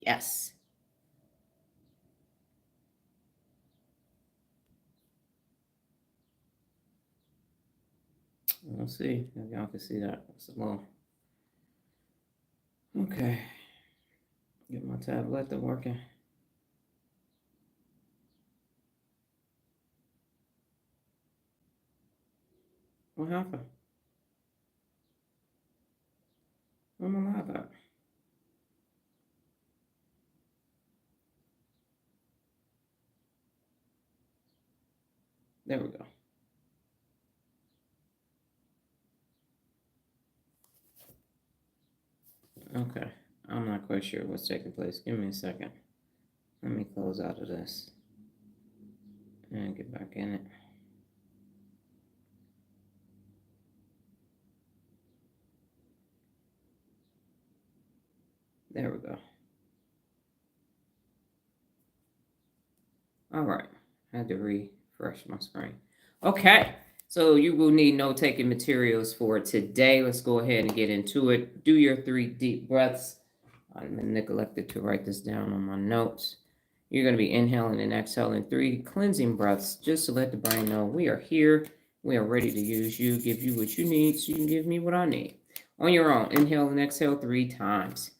Yes. We'll see if y'all can see that. It's a little. Okay. Get my tablet to working. What happened? Where am I live at? There we go. Okay. I'm not quite sure what's taking place. Give me a second. Let me close out of this and get back in it. There we go. All right. I had to refresh my screen. Okay. So you will need note-taking materials for today. Let's go ahead and get into it. Do your 3 deep breaths. I neglected to write this down on my notes. You're going to be inhaling and exhaling 3 cleansing breaths just to let the brain know we are here. We are ready to use you, give you what you need so you can give me what I need. On your own, inhale and exhale 3 times.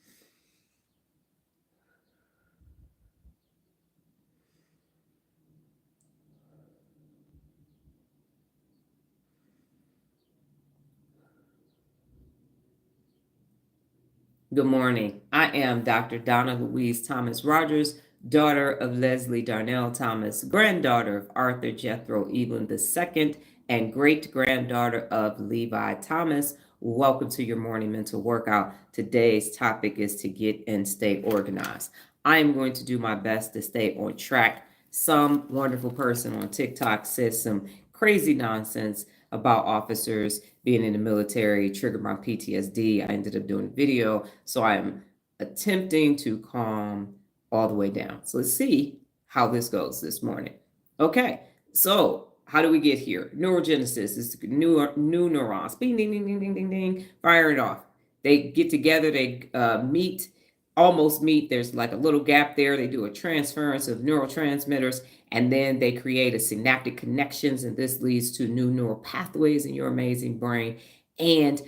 Good morning. I am Dr. Donna Louise Thomas-Rodgers, daughter of Leslie Darnell Thomas, granddaughter of Arthur Jethro Evelyn II, and great-granddaughter of Levi Thomas. Welcome to your morning mental workout. Today's topic is to get and stay organized. I am going to do my best to stay on track. Some wonderful person on TikTok says some crazy nonsense about officers being in the military, triggered my PTSD. I ended up doing a video. So I am attempting to calm all the way down. So let's see how this goes this morning. Okay, so how do we get here? Neurogenesis is new neurons. Bing, ding, ding, ding, ding, ding, ding. Fire it off. They get together, they meet, almost meet. There's like a little gap there. They do a transference of neurotransmitters, and then they create a synaptic connections, and this leads to new neural pathways in your amazing brain. And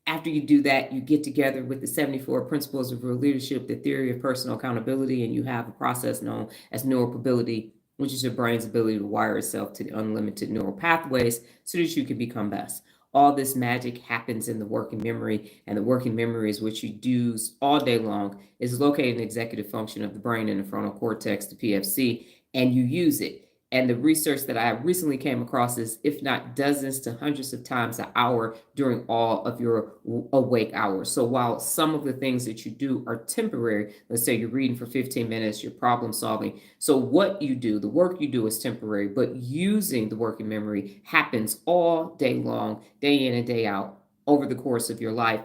after you do that, you get together with the 74 principles of real leadership, the theory of personal accountability, and you have a process known as neuromobility, which is your brain's ability to wire itself to the unlimited neural pathways so that you can become best. All this magic happens in the working memory, and the working memory is what you do all day long. Is located in the executive function of the brain in the frontal cortex, the PFC, and you use it. And the research that I recently came across is, if not dozens to hundreds of times an hour during all of your awake hours. So while some of the things that you do are temporary, let's say you're reading for 15 minutes, you're problem solving. So what you do, the work you do is temporary, but using the working memory happens all day long, day in and day out over the course of your life,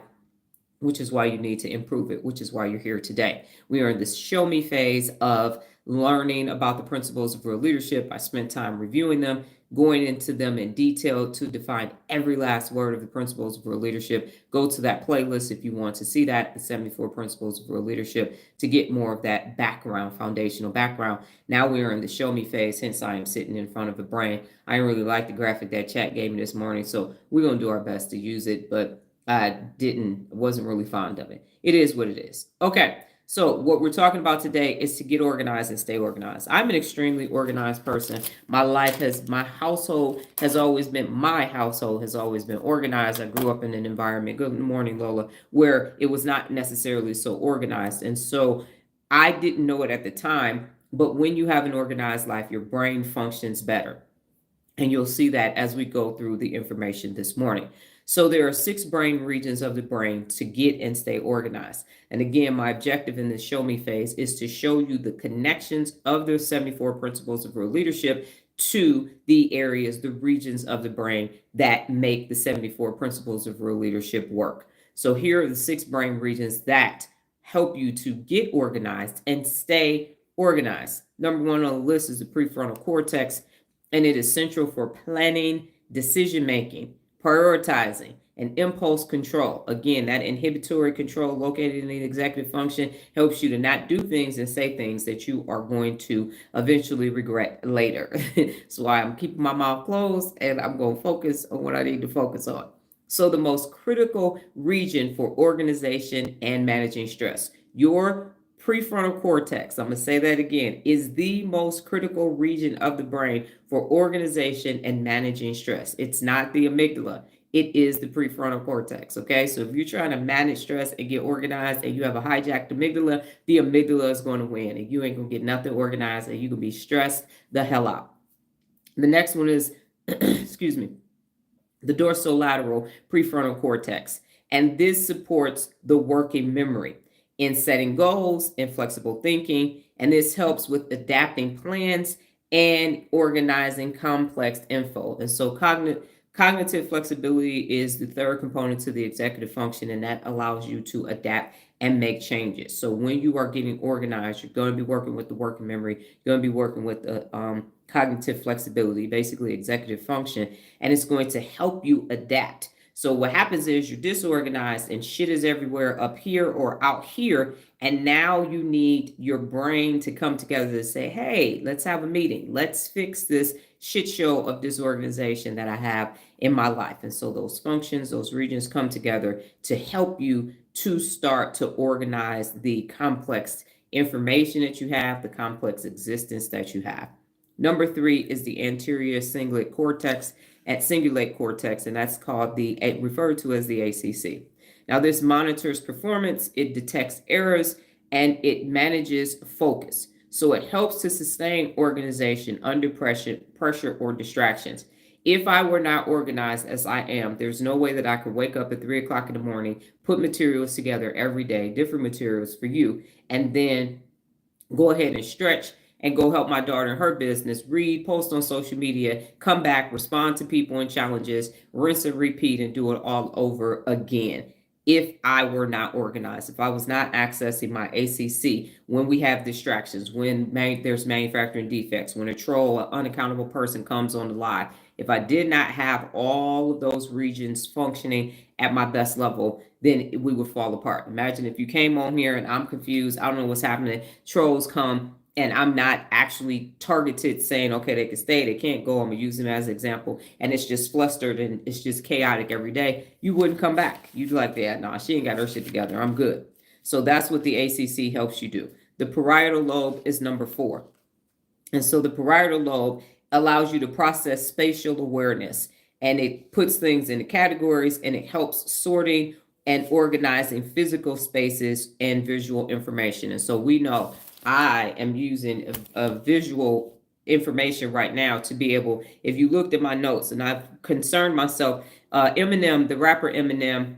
which is why you need to improve it, which is why you're here today. We are in this show me phase of learning about the principles of real leadership. I spent time reviewing them, going into them in detail to define every last word of the principles of real leadership. Go to that playlist if you want to see that, the 74 principles of real leadership, to get more of that background, foundational background. Now we are in the show me phase, hence I am sitting in front of a brain. I really like the graphic that chat gave me this morning, so we're going to do our best to use it, but I wasn't really fond of it. It is what it is. Okay. So what we're talking about today is to get organized and stay organized. I'm an extremely organized person. My household has always been organized. I grew up in an environment, good morning, Lola, where it was not necessarily so organized. And so I didn't know it at the time, but when you have an organized life, your brain functions better. And you'll see that as we go through the information this morning. So there are 6 brain regions of the brain to get and stay organized. And again, my objective in this show me phase is to show you the connections of the 74 principles of real leadership to the areas, the regions of the brain that make the 74 principles of real leadership work. So here are the 6 brain regions that help you to get organized and stay organized. Number 1 on the list is the prefrontal cortex, and it is central for planning, decision making, prioritizing, And impulse control. Again, that inhibitory control located in the executive function helps you to not do things and say things that you are going to eventually regret later. That's why I'm keeping my mouth closed and I'm going to focus on what I need to focus on. So the most critical region for organization and managing stress, your prefrontal cortex, I'm going to say that again, is the most critical region of the brain for organization and managing stress. It's not the amygdala. It is the prefrontal cortex. Okay. So if you're trying to manage stress and get organized and you have a hijacked amygdala, the amygdala is going to win and you ain't going to get nothing organized and you can be stressed the hell out. The next one is, excuse me, the dorsolateral prefrontal cortex. And this supports the working memory in setting goals and flexible thinking. And this helps with adapting plans and organizing complex info. And so cognitive flexibility is the third component to the executive function, and that allows you to adapt and make changes. So when you are getting organized, you're going to be working with the working memory, you're going to be working with the cognitive flexibility, basically executive function, and it's going to help you adapt. So what happens is you're disorganized and shit is everywhere up here or out here. And now you need your brain to come together to say, hey, let's have a meeting. Let's fix this shit show of disorganization that I have in my life. And so those functions, those regions come together to help you to start to organize the complex information that you have, the complex existence that you have. Number 3 is the anterior cingulate cortex, and that's called referred to as the ACC. Now, this monitors performance, it detects errors, and it manages focus. So it helps to sustain organization under pressure or distractions. If I were not organized as I am, there's no way that I could wake up at 3 o'clock in the morning, put materials together every day, different materials for you, and then go ahead and stretch and go help my daughter in her business, read, post on social media, come back, respond to people and challenges, rinse and repeat, and do it all over again. If I were not organized, if I was not accessing my ACC, when we have distractions, when there's manufacturing defects, when a troll, an unaccountable person comes on the live, if I did not have all of those regions functioning at my best level, then we would fall apart. Imagine if you came on here and I'm confused, I don't know what's happening, trolls come, and I'm not actually targeted saying, okay, they can stay, they can't go, I'm gonna use them as an example, and it's just flustered and it's just chaotic every day, you wouldn't come back. You'd be like, yeah, nah, she ain't got her shit together, I'm good. So that's what the ACC helps you do. The parietal lobe is number 4. And so the parietal lobe allows you to process spatial awareness, and it puts things into categories, and it helps sorting and organizing physical spaces and visual information. And so we know I am using a visual information right now to be able, if you looked at my notes, and I've concerned myself, Eminem, the rapper Eminem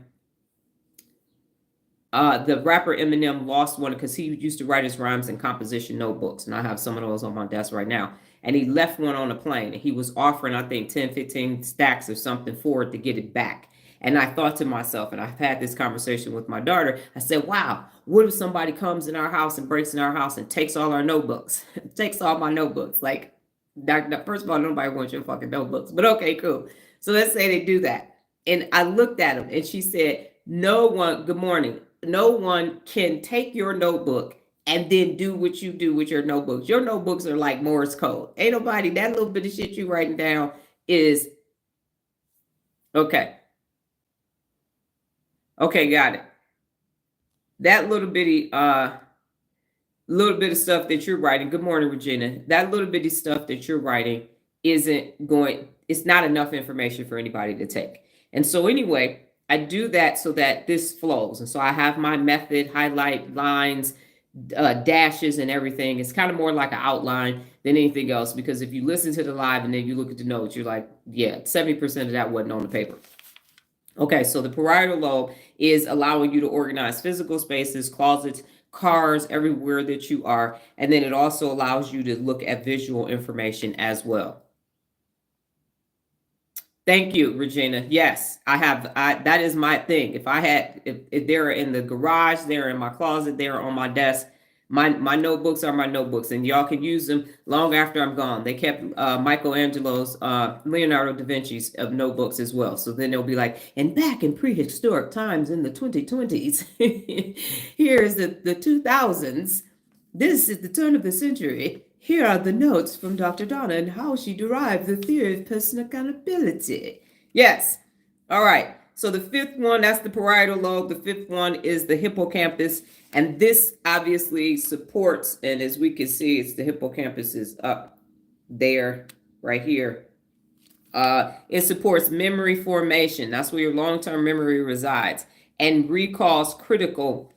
lost one because he used to write his rhymes in composition notebooks, and I have some of those on my desk right now. And he left one on a plane, and he was offering, I think, 10, 15 stacks or something for it to get it back. And I thought to myself, and I've had this conversation with my daughter, I said, wow, what if somebody comes in our house and breaks in our house and takes all our notebooks, takes all my notebooks? Like, first of all, nobody wants your fucking notebooks, but okay, cool. So let's say they do that. And I looked at him, and she said, no one, good morning, no one can take your notebook and then do what you do with your notebooks. Your notebooks are like Morse code. Ain't nobody, that little bit of shit you writing down is, okay. Okay, got it. That little bit of stuff that you're writing, good morning, Regina. That little bitty stuff that you're writing it's not enough information for anybody to take. And so anyway, I do that so that this flows. And so I have my method, highlight lines, dashes and everything. It's kind of more like an outline than anything else, because if you listen to the live and then you look at the notes, you're like, yeah, 70% of that wasn't on the paper. Okay, so the parietal lobe is allowing you to organize physical spaces, closets, cars, everywhere that you are. And then it also allows you to look at visual information as well. Thank you, Regina. Yes, that is my thing. If they're in the garage, they're in my closet, they're on my desk, My notebooks are my notebooks, and y'all can use them long after I'm gone. They kept Michelangelo's, Leonardo da Vinci's of notebooks as well. So then they'll be like, and back in prehistoric times in the 2020s, here's the 2000s. This is the turn of the century. Here are the notes from Dr. Donna and how she derived the theory of personal accountability. Yes. All right. So the fifth one, that's the parietal lobe. The fifth one is the hippocampus. And this obviously supports, and as we can see, it's the hippocampus is up there, right here. It supports memory formation. That's where your long-term memory resides. And recalls critical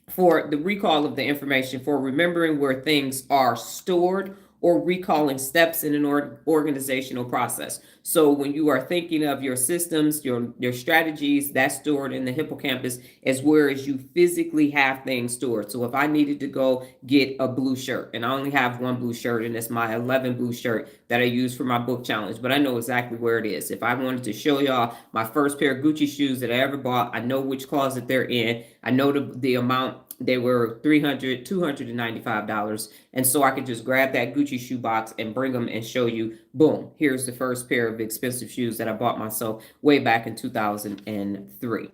for the recall of the information, for remembering where things are stored, or recalling steps in an organizational process. So when you are thinking of your systems, your strategies, that's stored in the hippocampus, as where as you physically have things stored. So if I needed to go get a blue shirt, and I only have one blue shirt, and it's my 11 blue shirt that I use for my book challenge, but I know exactly where it is. If I wanted to show y'all my first pair of Gucci shoes that I ever bought, I know which closet they're in. I know the amount. They were $295. And so I could just grab that Gucci shoe box and bring them and show you, boom, here's the first pair of expensive shoes that I bought myself way back in 2003,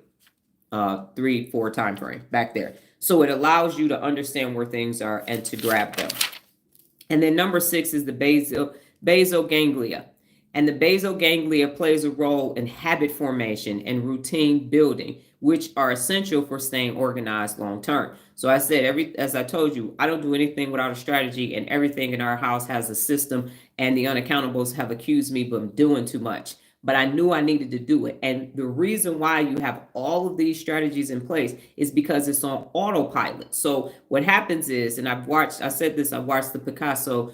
3-4 time frame back there. So it allows you to understand where things are and to grab them. And then number 6 is the basal ganglia. And the basal ganglia plays a role in habit formation and routine building, which are essential for staying organized long term. So I said, as I told you, I don't do anything without a strategy, and everything in our house has a system, and the unaccountables have accused me of doing too much. But I knew I needed to do it. And the reason why you have all of these strategies in place is because it's on autopilot. So what happens is, and I said this, I watched the Picasso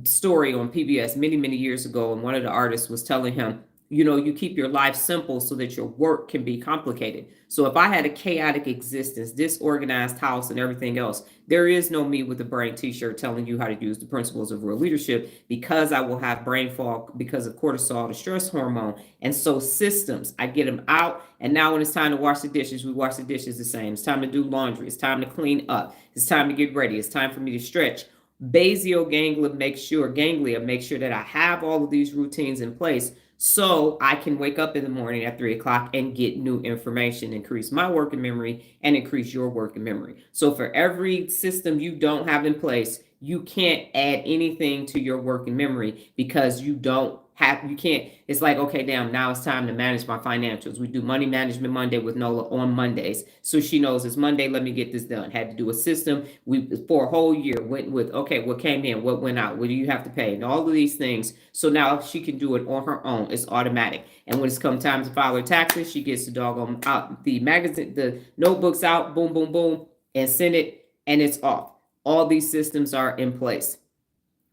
story on PBS many years ago, and one of the artists was telling him, you keep your life simple so that your work can be complicated. So if I had a chaotic existence, disorganized house and everything else, there is no me with a brain t-shirt telling you how to use the principles of real leadership, because I will have brain fog because of cortisol, the stress hormone. And so systems, I get them out. And now when it's time to wash the dishes, we wash the dishes the same. It's time to do laundry. It's time to clean up. It's time to get ready. It's time for me to stretch. Basal ganglia makes sure that I have all of these routines in place, so I can wake up in the morning at 3 o'clock and get new information, increase my working memory and increase your working memory. So for every system you don't have in place, you can't add anything to your working memory, because you can't. It's like, okay, now it's time to manage my financials. We do money management Monday with Nola on Mondays. So she knows it's Monday, let me get this done. Had to do a system. We, for a whole year, went with, okay, what came in, what went out, what do you have to pay, and all of these things. So now she can do it on her own. It's automatic. And when it's come time to file her taxes, she gets the doggone out, the magazine, the notebooks out, boom, boom, boom, and send it, and it's off. All these systems are in place.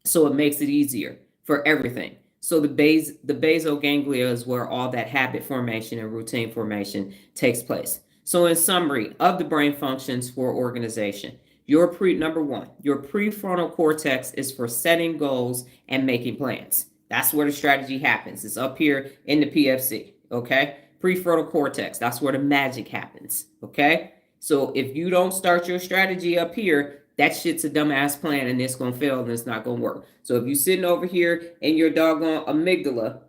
So it makes it easier for everything. So the basal ganglia is where all that habit formation and routine formation takes place. So in summary of the brain functions for organization, number 1, your prefrontal cortex is for setting goals and making plans. That's where the strategy happens. It's up here in the PFC, okay? Prefrontal cortex, that's where the magic happens, okay? So if you don't start your strategy up here, that shit's a dumbass plan, and it's gonna fail, and it's not gonna work. So if you're sitting over here in your doggone amygdala,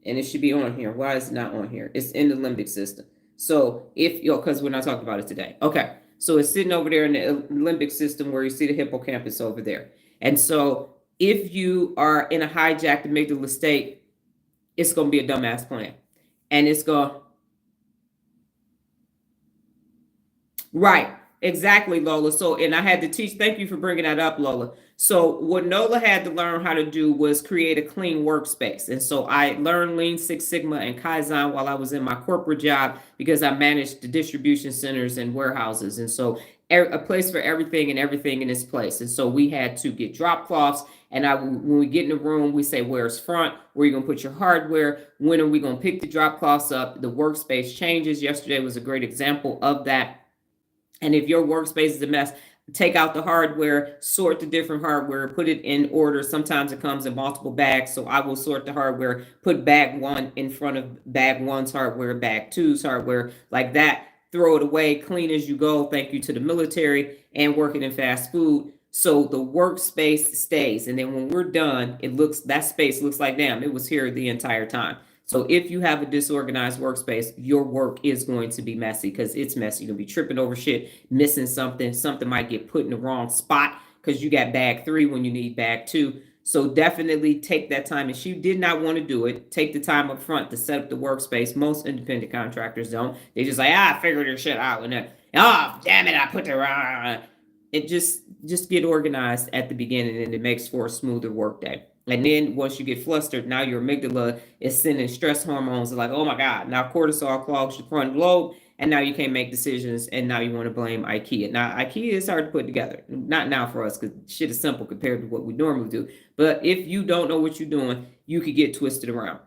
and it should be on here. Why is it not on here? It's in the limbic system. So because we're not talking about it today. Okay, so it's sitting over there in the limbic system where you see the hippocampus over there. And so if you are in a hijacked amygdala state, it's gonna be a dumbass plan, and it's gonna right. Exactly, Lola. So, and I had to teach, thank you for bringing that up, Lola. So, what Nola had to learn how to do was create a clean workspace. And so, I learned Lean Six Sigma and Kaizen while I was in my corporate job, because I managed the distribution centers and warehouses. And so, a place for everything and everything in its place. And so, we had to get drop cloths. And when we get in the room, we say, where's front? Where are you going to put your hardware? When are we going to pick the drop cloths up? The workspace changes. Yesterday was a great example of that. And if your workspace is a mess, take out the hardware, sort the different hardware, put it in order. Sometimes it comes in multiple bags. So I will sort the hardware, put bag 1 in front of bag 1's hardware, bag 2's hardware, like that. throw it away, clean as you go, thank you to the military, and working in fast food. So the workspace stays. And then when we're done, that space looks like, damn, it was here the entire time. So if you have a disorganized workspace, your work is going to be messy because it's messy. You're going to be tripping over shit, missing something. Something might get put in the wrong spot because you got bag 3 when you need bag 2. So definitely take that time. If you did not want to do it, take the time up front to set up the workspace. Most independent contractors don't. They just like, I figured this shit out. And then, oh, damn it, I put the wrong. It just get organized at the beginning, and it makes for a smoother work day. And then once you get flustered, now your amygdala is sending stress hormones like, oh my God, now cortisol clogs your frontal lobe, and now you can't make decisions, and now you want to blame IKEA. Now, IKEA is hard to put together. Not now for us, because shit is simple compared to what we normally do. But if you don't know what you're doing, you could get twisted around.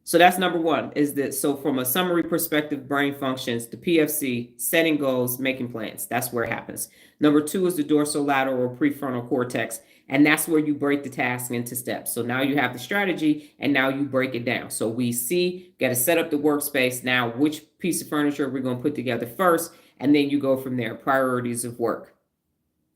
So that's number one, is that so from a summary perspective, brain functions, the PFC, setting goals, making plans. That's where it happens. Number 2 is the dorsolateral or prefrontal cortex. And that's where you break the task into steps. So now you have the strategy, and now you break it down. So we got to set up the workspace. Now, which piece of furniture we're going to put together first, and then you go from there, priorities of work.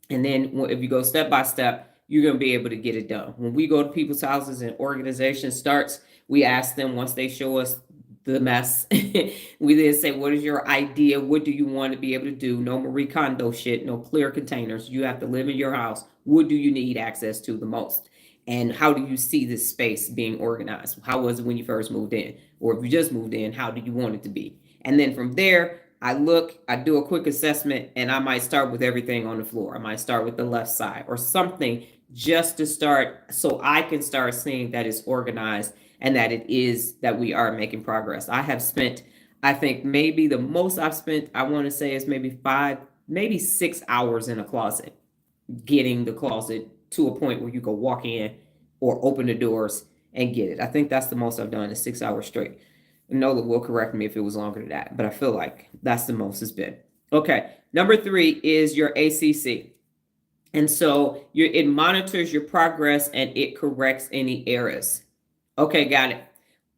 And then if you go step by step, you're going to be able to get it done. When we go to people's houses and organization starts, we ask them, once they show us the mess, we then say, what is your idea? What do you want to be able to do? No Marie Kondo shit, no clear containers. You have to live in your house. What do you need access to the most? And how do you see this space being organized? How was it when you first moved in? Or if you just moved in, how do you want it to be? And then from there, I do a quick assessment, and I might start with everything on the floor. I might start with the left side or something, just to start, so I can start seeing that it's organized and that we are making progress. I have spent, I think maybe the most I've spent, I want to say, is maybe 6 hours in a closet, getting the closet to a point where you can walk in or open the doors and get it. I think that's the most I've done, is 6 hours straight. Nola will correct me if it was longer than that, but I feel like that's the most it's been. Okay, number 3 is your ACC. And so it monitors your progress and it corrects any errors. Okay, got it.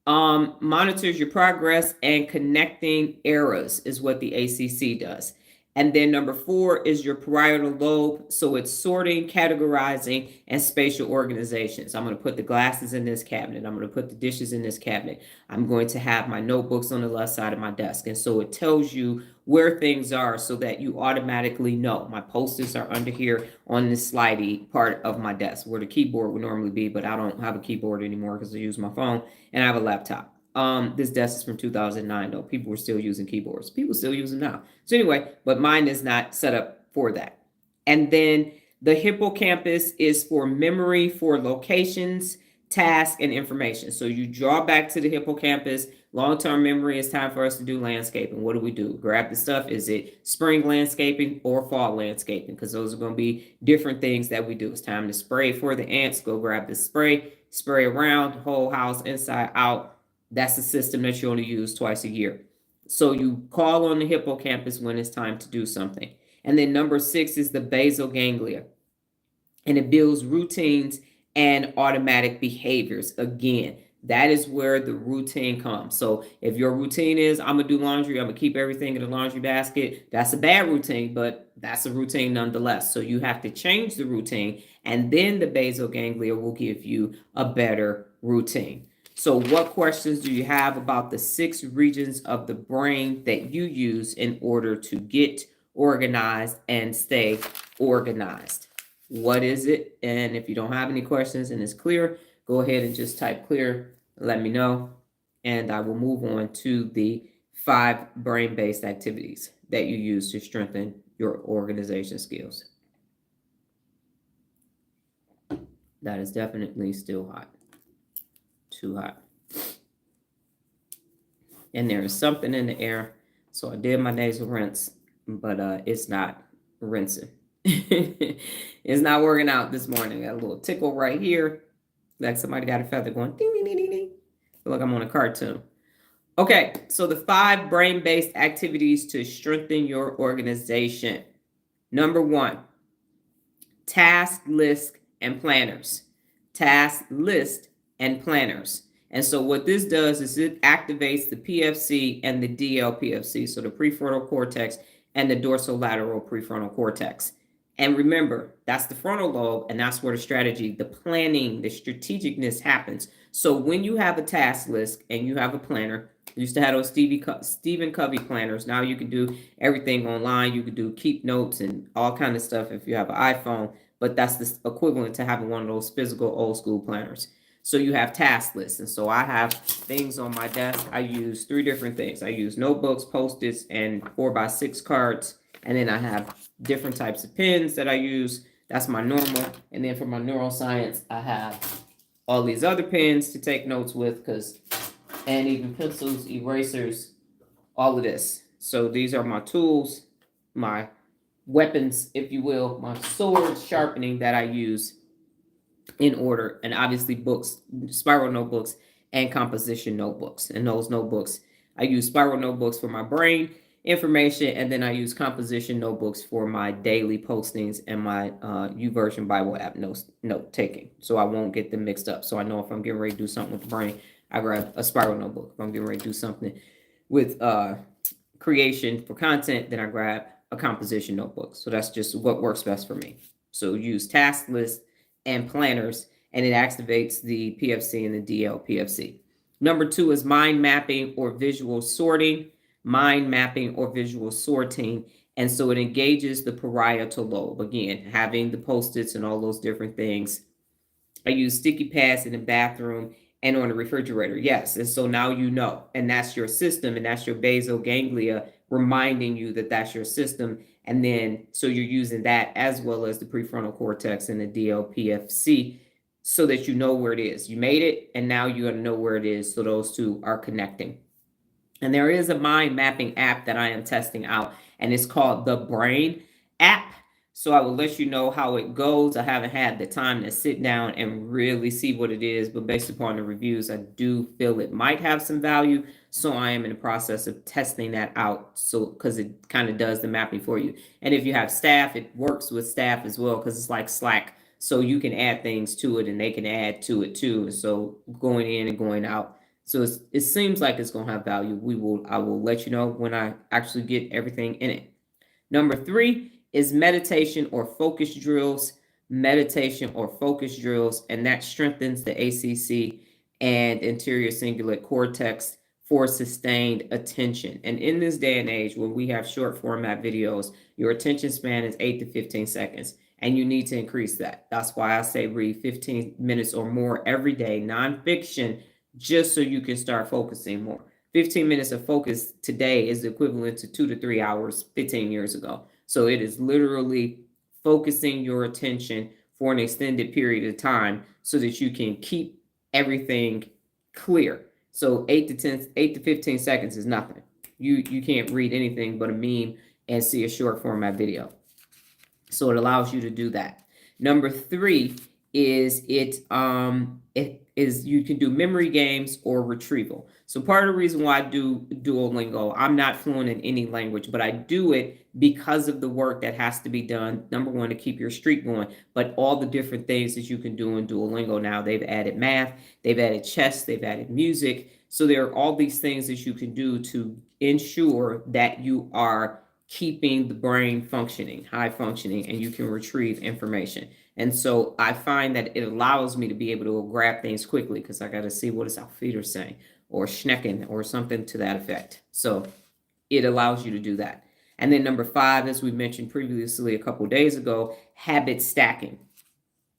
Monitors your progress and connecting errors is what the ACC does. And then number 4 is your parietal lobe. So it's sorting, categorizing, and spatial organization. So I'm going to put the glasses in this cabinet. I'm going to put the dishes in this cabinet. I'm going to have my notebooks on the left side of my desk. And so it tells you where things are so that you automatically know. My posters are under here on this slidey part of my desk where the keyboard would normally be, but I don't have a keyboard anymore because I use my phone and I have a laptop. This desk is from 2009, though. People were still using keyboards. People still use them now. So anyway, but mine is not set up for that. And then the hippocampus is for memory for locations, tasks, and information. So you draw back to the hippocampus. Long-term memory, is time for us to do landscaping. What do? Grab the stuff. Is it spring landscaping or fall landscaping? Because those are going to be different things that we do. It's time to spray for the ants. Go grab the spray around the whole house, inside out. That's a system that you only use twice a year. So you call on the hippocampus when it's time to do something. And then number 6 is the basal ganglia. And it builds routines and automatic behaviors. Again, that is where the routine comes. So if your routine is, I'm going to do laundry, I'm going to keep everything in the laundry basket, that's a bad routine, but that's a routine nonetheless. So you have to change the routine, and then the basal ganglia will give you a better routine. So what questions do you have about the 6 regions of the brain that you use in order to get organized and stay organized? What is it? And if you don't have any questions and it's clear, go ahead and just type clear, let me know, and I will move on to the 5 brain-based activities that you use to strengthen your organization skills. That is definitely still hot. Too hot. And there is something in the air. So I did my nasal rinse, but it's not rinsing. It's not working out this morning. Got a little tickle right here. Like somebody got a feather going ding, ding, ding, ding, ding. Feel like I'm on a cartoon. Okay, so the 5 brain-based activities to strengthen your organization. Number 1, task list and planners. Task list and planners. And so what this does is it activates the PFC and the DLPFC, so the prefrontal cortex and the dorsolateral prefrontal cortex. And remember, that's the frontal lobe, and that's where the strategy, the planning, the strategicness happens. So when you have a task list and you have a planner, you used to have those Stephen Covey planners. Now you can do everything online. You can do keep notes and all kind of stuff if you have an iPhone, but that's the equivalent to having one of those physical old school planners. So you have task lists. And so I have things on my desk. I use 3 different things. I use notebooks, Post-its, and 4x6 cards. And then I have different types of pens that I use. That's my normal. And then for my neuroscience, I have all these other pens to take notes with, and even pencils, erasers, all of this. So these are my tools, my weapons, if you will, my sword sharpening that I use in order, and obviously books, spiral notebooks and composition notebooks. And those notebooks, I use spiral notebooks for my brain information, and then I use composition notebooks for my daily postings and my YouVersion Bible app note taking, so I won't get them mixed up. So I know if I'm getting ready to do something with the brain, I grab a spiral notebook. If I'm getting ready to do something with creation for content, then I grab a composition notebook. So that's just what works best for me. So use task lists and planners, and it activates the PFC and the DLPFC. Number 2 is mind mapping or visual sorting. Mind mapping or visual sorting. And so it engages the parietal lobe. Again, having the Post-its and all those different things. I use sticky pads in the bathroom and on the refrigerator. Yes. And so now you know, and that's your system, and that's your basal ganglia reminding you that that's your system. And then, so you're using that as well as the prefrontal cortex and the DLPFC so that you know where it is. You made it, and now you're going to know where it is. So those two are connecting. And there is a mind mapping app that I am testing out, and it's called the Brain app. So I will let you know how it goes. I haven't had the time to sit down and really see what it is, but based upon the reviews, I do feel it might have some value. So I am in the process of testing that out. So, because it kind of does the mapping for you. And if you have staff, it works with staff as well, because it's like Slack. So you can add things to it and they can add to it too. So going in and going out. So it seems like it's going to have value. I will let you know when I actually get everything in it. Number 3 is meditation or focus drills. Meditation or focus drills, and that strengthens the ACC and anterior cingulate cortex for sustained attention. And in this day and age, when we have short format videos, your attention span is 8 to 15 seconds, and you need to increase that. That's why I say read 15 minutes or more every day, nonfiction, just so you can start focusing more. 15 minutes of focus today is equivalent to 2 to 3 hours 15 years ago. So it is literally focusing your attention for an extended period of time so that you can keep everything clear. So 8 to 15 seconds is nothing. You can't read anything but a meme and see a short format video. So it allows you to do that. Number 3 is you can do memory games or retrieval. So part of the reason why I do Duolingo, I'm not fluent in any language, but I do it because of the work that has to be done. Number 1, to keep your streak going, but all the different things that you can do in Duolingo now. They've added math, they've added chess, they've added music. So there are all these things that you can do to ensure that you are keeping the brain functioning, high functioning, and you can retrieve information. And so I find that it allows me to be able to grab things quickly because I got to see what is our feeder saying, or schnecken, or something to that effect. So it allows you to do that. And then number 5, as we mentioned previously a couple days ago, habit stacking.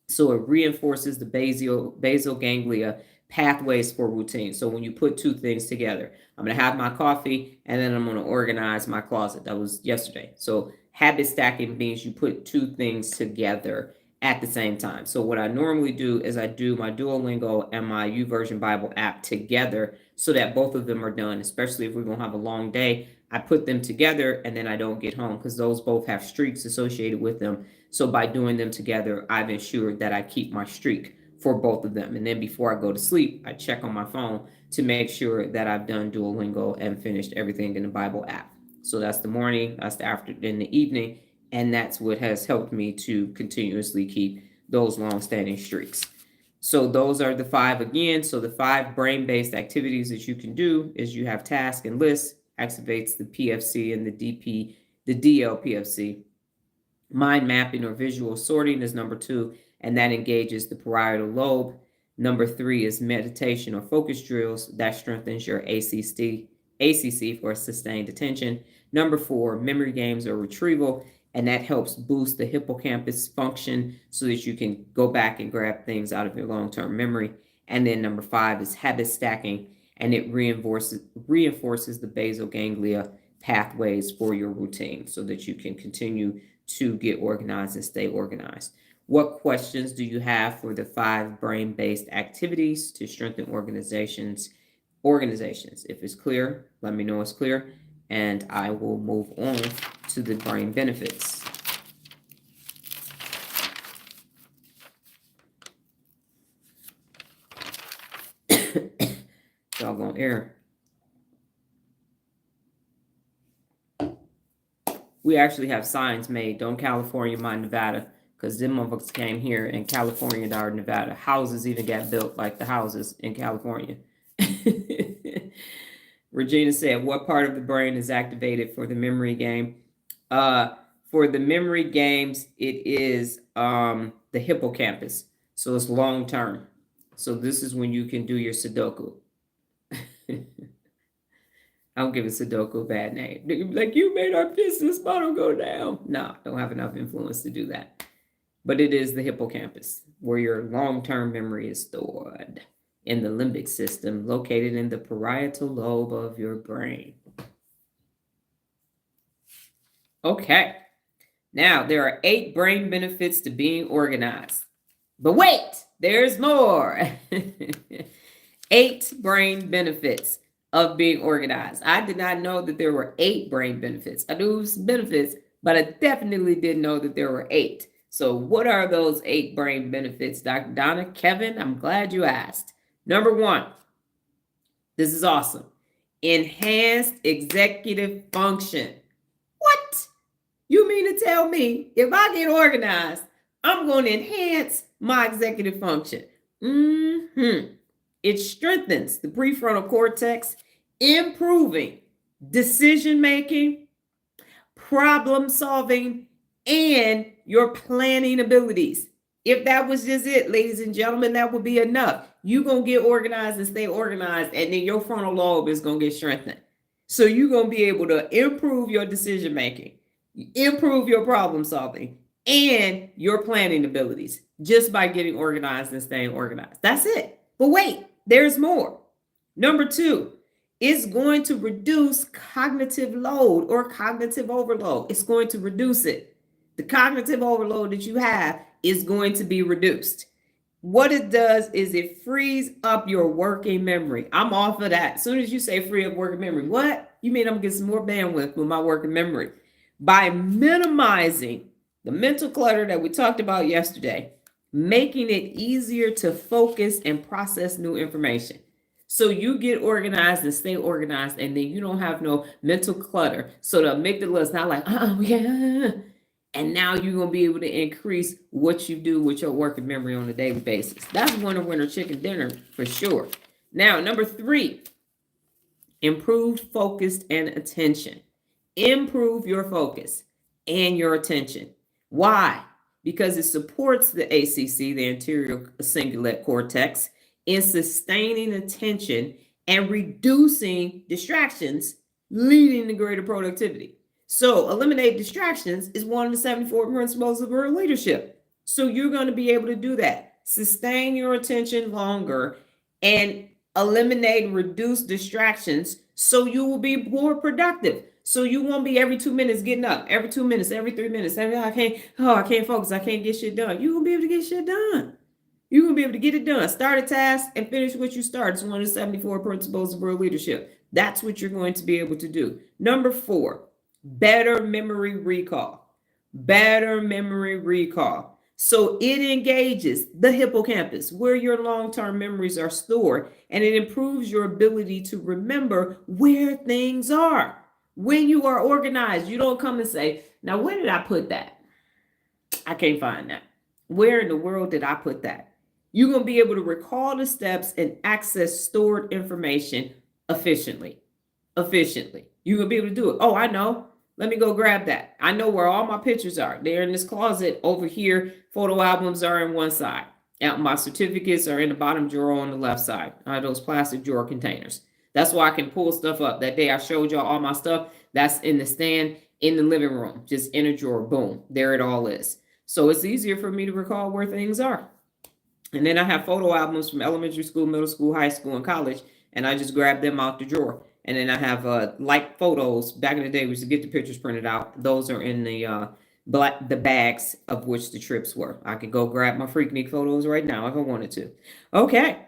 So it reinforces the basal ganglia pathways for routine. So when you put 2 things together, I'm going to have my coffee and then I'm going to organize my closet. That was yesterday. So habit stacking means you put 2 things together at the same time. So what I normally do is I do my Duolingo and my YouVersion Bible app together so that both of them are done, especially if we're going to have a long day. I put them together and then I don't get home because those both have streaks associated with them. So by doing them together, I've ensured that I keep my streak for both of them. And then before I go to sleep, I check on my phone to make sure that I've done Duolingo and finished everything in the Bible app. So that's the morning, that's the afternoon, the evening, and that's what has helped me to continuously keep those long-standing streaks. So those are the 5 again. So the 5 brain-based activities that you can do is you have task and list, activates the PFC and the DLPFC. Mind mapping or visual sorting is number 2, and that engages the parietal lobe. Number 3 is meditation or focus drills. That strengthens your ACC for sustained attention. Number 4, memory games or retrieval, and that helps boost the hippocampus function so that you can go back and grab things out of your long-term memory. And then number 5 is habit stacking, and it reinforces the basal ganglia pathways for your routine so that you can continue to get organized and stay organized. What questions do you have for the 5 brain-based activities to strengthen organizations? If it's clear, let me know it's clear, and I will move on to the brain benefits. Doggone error. We actually have signs made, don't California mind Nevada, because them motherfuckers came here in California or Nevada. Houses even got built like the houses in California. Regina said, what part of the brain is activated for the memory game? For the memory games, it is the hippocampus. So it's long term. So this is when you can do your Sudoku. I don't give a Sudoku a bad name. Like, you made our business model go down. No, don't have enough influence to do that. But it is the hippocampus, where your long-term memory is stored in the limbic system, located in the parietal lobe of your brain. Okay. Now, there are 8 brain benefits to being organized. But wait, there's more. 8 brain benefits of being organized. I did not know that there were 8 brain benefits. I knew some benefits, but I definitely didn't know that there were 8. So what are those 8 brain benefits, Dr. Donna? Kevin, I'm glad you asked. Number 1, this is awesome. Enhanced executive function. What? You mean to tell me if I get organized, I'm going to enhance my executive function? It strengthens the prefrontal cortex, improving decision-making, problem-solving, and your planning abilities. If that was just it, ladies and gentlemen, that would be enough. You're going to get organized and stay organized, and then your frontal lobe is going to get strengthened. So you're going to be able to improve your decision-making, improve your problem-solving, and your planning abilities just by getting organized and staying organized. That's it. But wait, there's more. Number 2, it's going to reduce cognitive load or cognitive overload. It's going to reduce it. The cognitive overload that you have is going to be reduced. What it does is it frees up your working memory. I'm off of that. As soon as you say free up working memory, what? You mean I'm getting some more bandwidth with my working memory? By minimizing the mental clutter that we talked about yesterday, making it easier to focus and process new information. So you get organized and stay organized, and then you don't have no mental clutter. So the amygdala is not like, yeah. And now you're going to be able to increase what you do with your working memory on a daily basis. That's winner chicken dinner for sure. Now, number 3, improved focus and attention. Improve your focus and your attention. Why? Because it supports the ACC, the anterior cingulate cortex, in sustaining attention and reducing distractions, leading to greater productivity. So eliminate distractions is one of the 74 principles of early leadership. So you're going to be able to do that. Sustain your attention longer and eliminate and reduce distractions so you will be more productive. So you won't be every 2 minutes getting up, every 2 minutes, every 3 minutes. I can't focus. I can't get shit done. You're going to be able to get shit done. You're going to be able to get it done. Start a task and finish what you start. It's one of the 74 principles of real leadership. That's what you're going to be able to do. Number 4, better memory recall. Better memory recall. So it engages the hippocampus, where your long-term memories are stored, and it improves your ability to remember where things are. When you are organized, you don't come and say, now, where did I put that? I can't find that. Where in the world did I put that? You're going to be able to recall the steps and access stored information efficiently. You're going to be able to do it. Oh, I know. Let me go grab that. I know where all my pictures are. They're in this closet over here. Photo albums are in one side. And my certificates are in the bottom drawer on the left side. Those plastic drawer containers. That's why I can pull stuff up. That day I showed y'all all my stuff. That's in the stand in the living room. Just in a drawer. Boom. There it all is. So it's easier for me to recall where things are. And then I have photo albums from elementary school, middle school, high school, and college. And I just grab them out the drawer. And then I have like photos. Back in the day, we used to get the pictures printed out. Those are in the bags of which the trips were. I could go grab my Freaknik photos right now if I wanted to. Okay.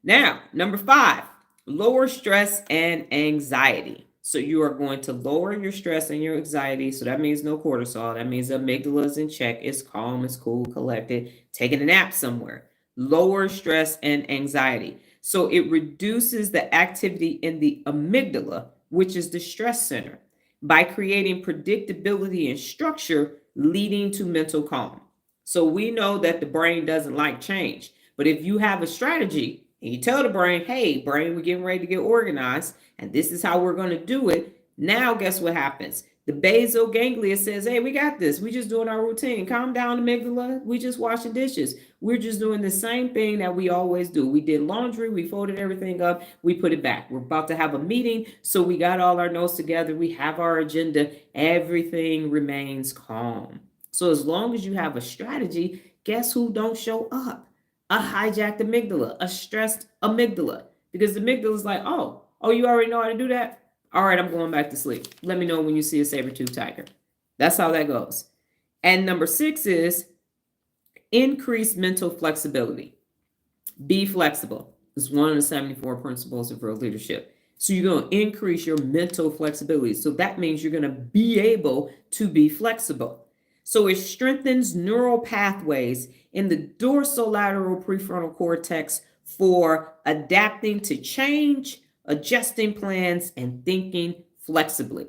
Now, number 5, lower stress and anxiety. So you are going to lower your stress and your anxiety. So that means no cortisol. That means the amygdala is in check. It's calm, it's cool, collected, taking a nap somewhere. Lower stress and anxiety. So it reduces the activity in the amygdala, which is the stress center, by creating predictability and structure, leading to mental calm. So we know that the brain doesn't like change. But if you have a strategy and you tell the brain, hey, brain, we're getting ready to get organized, and this is how we're going to do it. Now, guess what happens? The basal ganglia says, hey, we got this. We just doing our routine. Calm down, amygdala. We just washing dishes. We're just doing the same thing that we always do. We did laundry. We folded everything up. We put it back. We're about to have a meeting. So we got all our notes together. We have our agenda. Everything remains calm. So as long as you have a strategy, guess who don't show up? A hijacked amygdala, a stressed amygdala. Because the amygdala is like, oh, you already know how to do that? All right, I'm going back to sleep. Let me know when you see a saber-toothed tiger. That's how that goes. And number 6 is increase mental flexibility. Be flexible. It's one of the 74 principles of real leadership. So you're going to increase your mental flexibility. So that means you're going to be able to be flexible. So it strengthens neural pathways in the dorsolateral prefrontal cortex for adapting to change, adjusting plans, and thinking flexibly.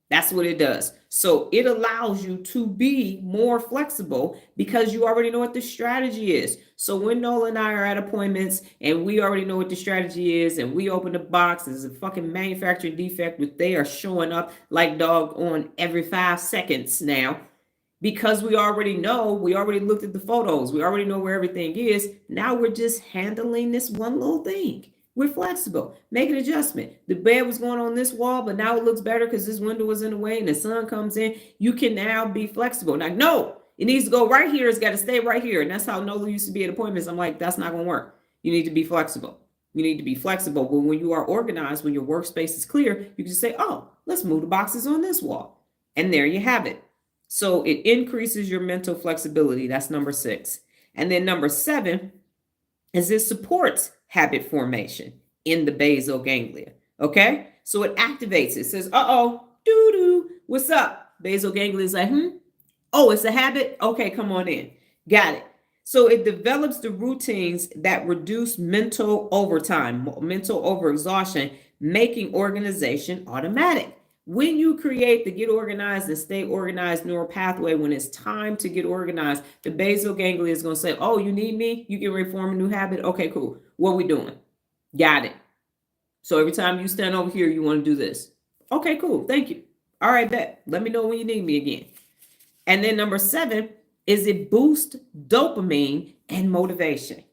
That's what it does. So it allows you to be more flexible because you already know what the strategy is. So when Nola and I are at appointments and we already know what the strategy is and we open the box, there's a fucking manufacturing defect, which they are showing up like dog on every 5 seconds now. Because we already know, we already looked at the photos, we already know where everything is. Now we're just handling this one little thing. We're flexible. Make an adjustment. The bed was going on this wall, but now it looks better because this window was in the way and the sun comes in. You can now be flexible. Now, no, it needs to go right here. It's got to stay right here. And that's how Nola used to be at appointments. I'm like, that's not going to work. You need to be flexible. You need to be flexible. But when you are organized, when your workspace is clear, you can say, oh, let's move the boxes on this wall. And there you have it. So it increases your mental flexibility. That's number 6. And then number 7 is it supports habit formation in the basal ganglia. Okay? So it activates it. Says, doo-doo, what's up? Basal ganglia is like, oh, it's a habit? Okay, come on in. Got it. So it develops the routines that reduce mental overtime, mental overexhaustion, making organization automatic. When you create the get organized and stay organized neural pathway, when it's time to get organized, the basal ganglia is going to say, oh, you need me? You can reform a new habit? Okay, cool. What are we doing? Got it. So every time you stand over here, you want to do this. Okay, cool. Thank you. All right, bet. Let me know when you need me again. And then number 7 is it boosts dopamine and motivation.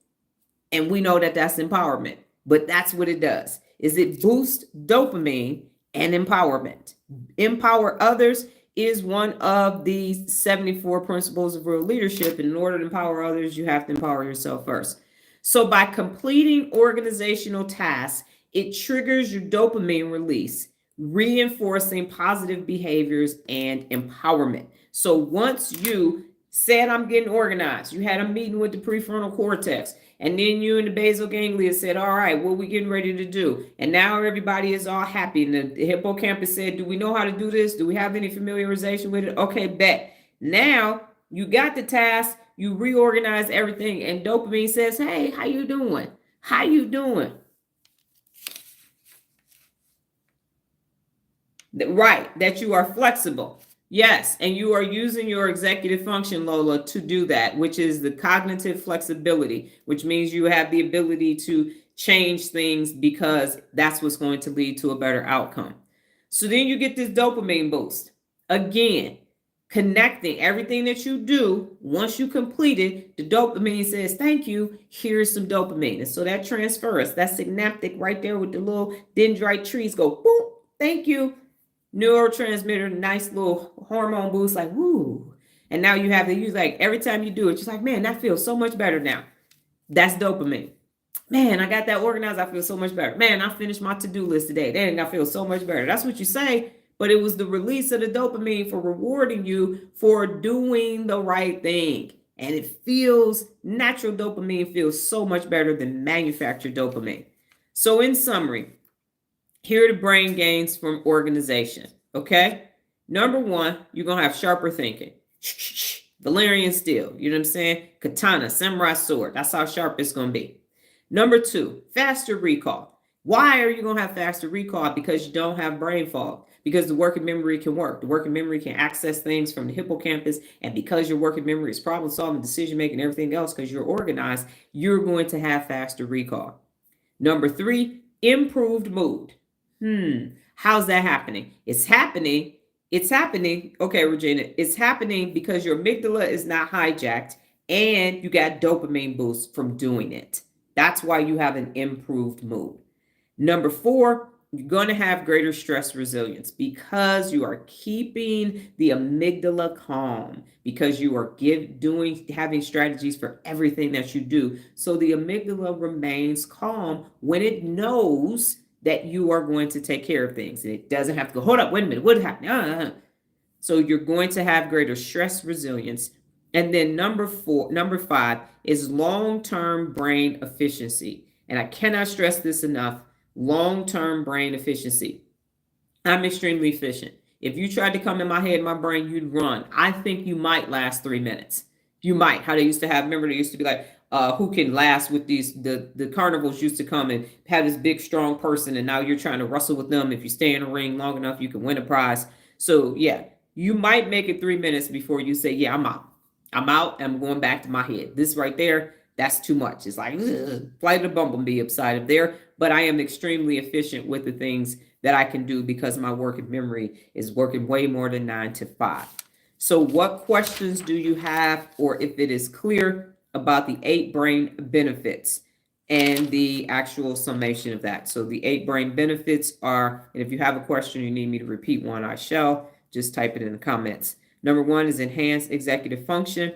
And we know that that's empowerment, but that's what it does. Is it boosts dopamine and empowerment. Empower others is one of the 74 principles of real leadership. And in order to empower others, you have to empower yourself first. So by completing organizational tasks, it triggers your dopamine release, reinforcing positive behaviors and empowerment. So once you said, I'm getting organized, you had a meeting with the prefrontal cortex, and then you and the basal ganglia said, all right, what are we getting ready to do? And now everybody is all happy. And the hippocampus said, do we know how to do this? Do we have any familiarization with it? Okay, bet. Now you got the task, you reorganize everything, and dopamine says, hey, how you doing? How you doing? Right, that you are flexible. Yes, and you are using your executive function, Lola, to do that, which is the cognitive flexibility, which means you have the ability to change things because that's what's going to lead to a better outcome. So then you get this dopamine boost. Again, connecting everything that you do, once you complete it, the dopamine says, thank you, here's some dopamine. And so that transfers, that synaptic right there with the little dendrite trees go, boom, thank you, neurotransmitter, nice little hormone boost, like woo. And now you have to use, like, every time you do it, just like, man, that feels so much better now. That's dopamine. Man, I got that organized. I feel so much better. Man, I finished my to-do list today. Dang, I feel so much better. That's what you say, but it was the release of the dopamine for rewarding you for doing the right thing. And it feels, natural dopamine feels so much better than manufactured dopamine. So in summary, here are the brain gains from organization. Okay. Number one, you're going to have sharper thinking. Valerian steel, you know what I'm saying? Katana, samurai sword. That's how sharp it's going to be. Number two, faster recall. Why are you going to have faster recall? Because you don't have brain fog. Because the working memory can work. The working memory can access things from the hippocampus. And because your working memory is problem solving, decision making, everything else, because you're organized, you're going to have faster recall. Number three, improved mood. How's that happening? It's happening. Okay, Regina, it's happening because your amygdala is not hijacked and you got dopamine boost from doing it. That's why you have an improved mood. Number four, you're going to have greater stress resilience because you are keeping the amygdala calm, because you are having strategies for everything that you do. So the amygdala remains calm when it knows that you are going to take care of things. And it doesn't have to go, hold up, wait a minute, what happened? So you're going to have greater stress resilience. And then number five is long-term brain efficiency. And I cannot stress this enough, long-term brain efficiency. I'm extremely efficient. If you tried to come in my head, my brain, you'd run. I think you might last 3 minutes. You might. How they used to have, remember they used to be like, who can last with these, the carnivals used to come and have this big, strong person, and now you're trying to wrestle with them. If you stay in a ring long enough, you can win a prize. So yeah, you might make it 3 minutes before you say, yeah, I'm out. I'm going back to my head. This right there, that's too much. It's like flight of the bumblebee upside of there. But I am extremely efficient with the things that I can do because my working memory is working way more than 9 to 5. So what questions do you have, or if it is clear about the 8 brain benefits and the actual summation of that? So the 8 brain benefits are, and if you have a question, you need me to repeat one, I shall. Just type it in the comments. Number 1 is enhanced executive function.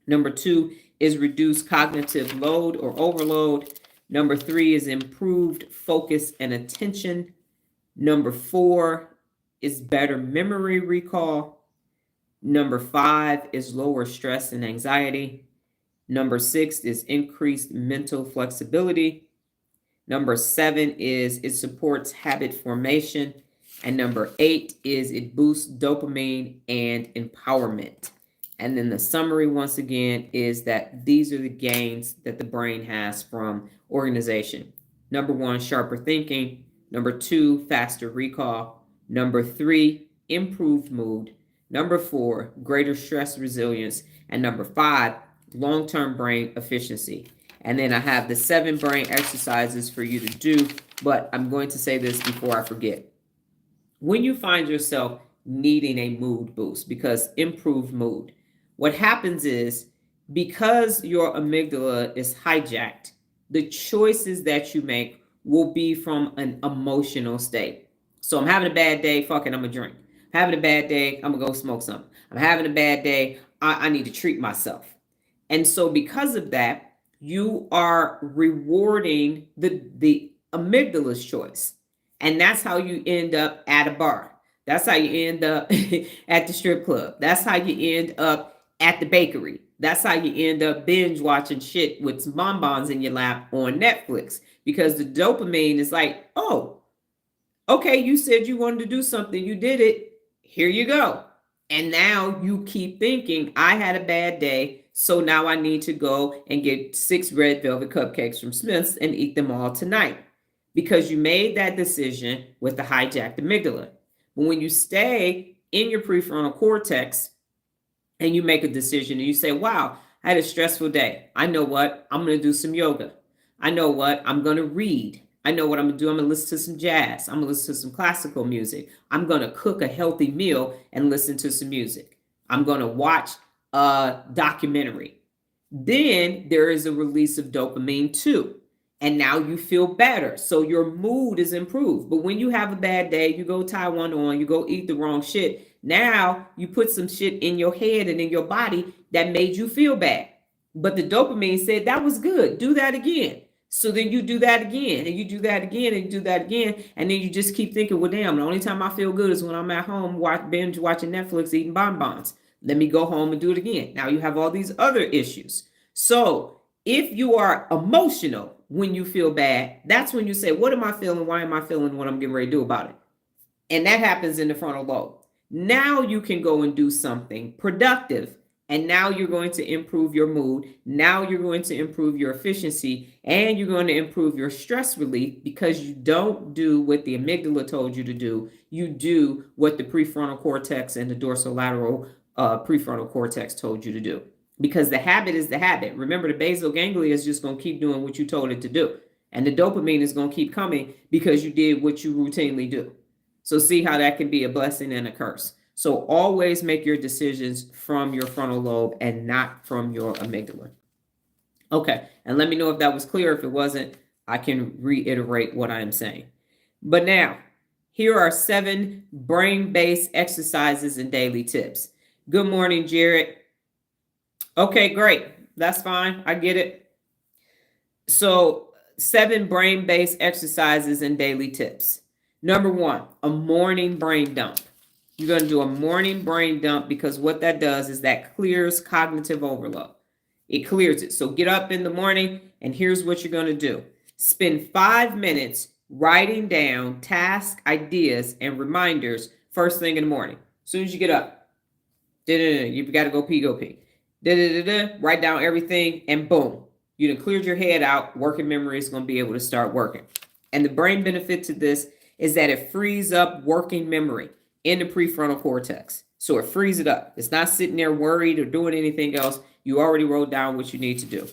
Number 2 is reduced cognitive load or overload. Number 3 is improved focus and attention. Number 4 is better memory recall. Number 5 is lower stress and anxiety. Number 6 is increased mental flexibility. Number 7 is it supports habit formation. And number 8 is it boosts dopamine and empowerment. And then the summary, once again, is that these are the gains that the brain has from organization. Number 1, sharper thinking. Number 2, faster recall. Number 3, improved mood. Number 4, greater stress resilience. And number 5, long-term brain efficiency. And then I have the 7 brain exercises for you to do, but I'm going to say this before I forget. When you find yourself needing a mood boost, because improved mood, what happens is because your amygdala is hijacked, the choices that you make will be from an emotional state. So I'm having a bad day, fuck it, I'm gonna drink. I'm having a bad day, I'm gonna go smoke something. I'm having a bad day, I need to treat myself. And so because of that, you are rewarding the amygdala's choice. And that's how you end up at a bar. That's how you end up at the strip club. That's how you end up at the bakery. That's how you end up binge watching shit with some bonbons in your lap on Netflix. Because the dopamine is like, oh, okay, you said you wanted to do something. You did it. Here you go. And now you keep thinking, I had a bad day. So now I need to go and get 6 red velvet cupcakes from Smith's and eat them all tonight. Because you made that decision with the hijacked amygdala. But when you stay in your prefrontal cortex, and you make a decision and you say, wow, I had a stressful day. I know what? I'm going to do some yoga. I know what? I'm going to read. I know what I'm going to do. I'm going to listen to some jazz. I'm going to listen to some classical music. I'm going to cook a healthy meal and listen to some music. I'm going to watch a documentary. Then there is a release of dopamine too. And now you feel better. So your mood is improved. But when you have a bad day, you go tie one on, you go eat the wrong shit. Now you put some shit in your head and in your body that made you feel bad. But the dopamine said that was good. Do that again. So then you do that again, and you do that again, and you do that again, and then you just keep thinking, well, damn, the only time I feel good is when I'm at home binge watching Netflix, eating bonbons. Let me go home and do it again. Now you have all these other issues. So if you are emotional when you feel bad, that's when you say, what am I feeling? Why am I feeling what I'm getting ready to do about it? And that happens in the frontal lobe. Now you can go and do something productive. And now you're going to improve your mood. Now you're going to improve your efficiency, and you're going to improve your stress relief because you don't do what the amygdala told you to do. You do what the prefrontal cortex and the dorsolateral prefrontal cortex told you to do. Because the habit is the habit. Remember, the basal ganglia is just going to keep doing what you told it to do. And the dopamine is going to keep coming because you did what you routinely do. So see how that can be a blessing and a curse. So always make your decisions from your frontal lobe and not from your amygdala. Okay, and let me know if that was clear. If it wasn't, I can reiterate what I am saying. But now, here are 7 brain-based exercises and daily tips. Good morning, Jared. Okay, great. That's fine. I get it. So 7 brain-based exercises and daily tips. Number 1, a morning brain dump. You're going to do a morning brain dump because what that does is that clears cognitive overload. It clears it. So get up in the morning and here's what you're going to do. Spend 5 minutes writing down tasks, ideas, and reminders first thing in the morning. As soon as you get up, you've got to go pee. Write down everything and boom. You done cleared your head out. Working memory is going to be able to start working. And the brain benefit to this is that it frees up working memory in the prefrontal cortex. So it frees it up. It's not sitting there worried or doing anything else. You already wrote down what you need to do.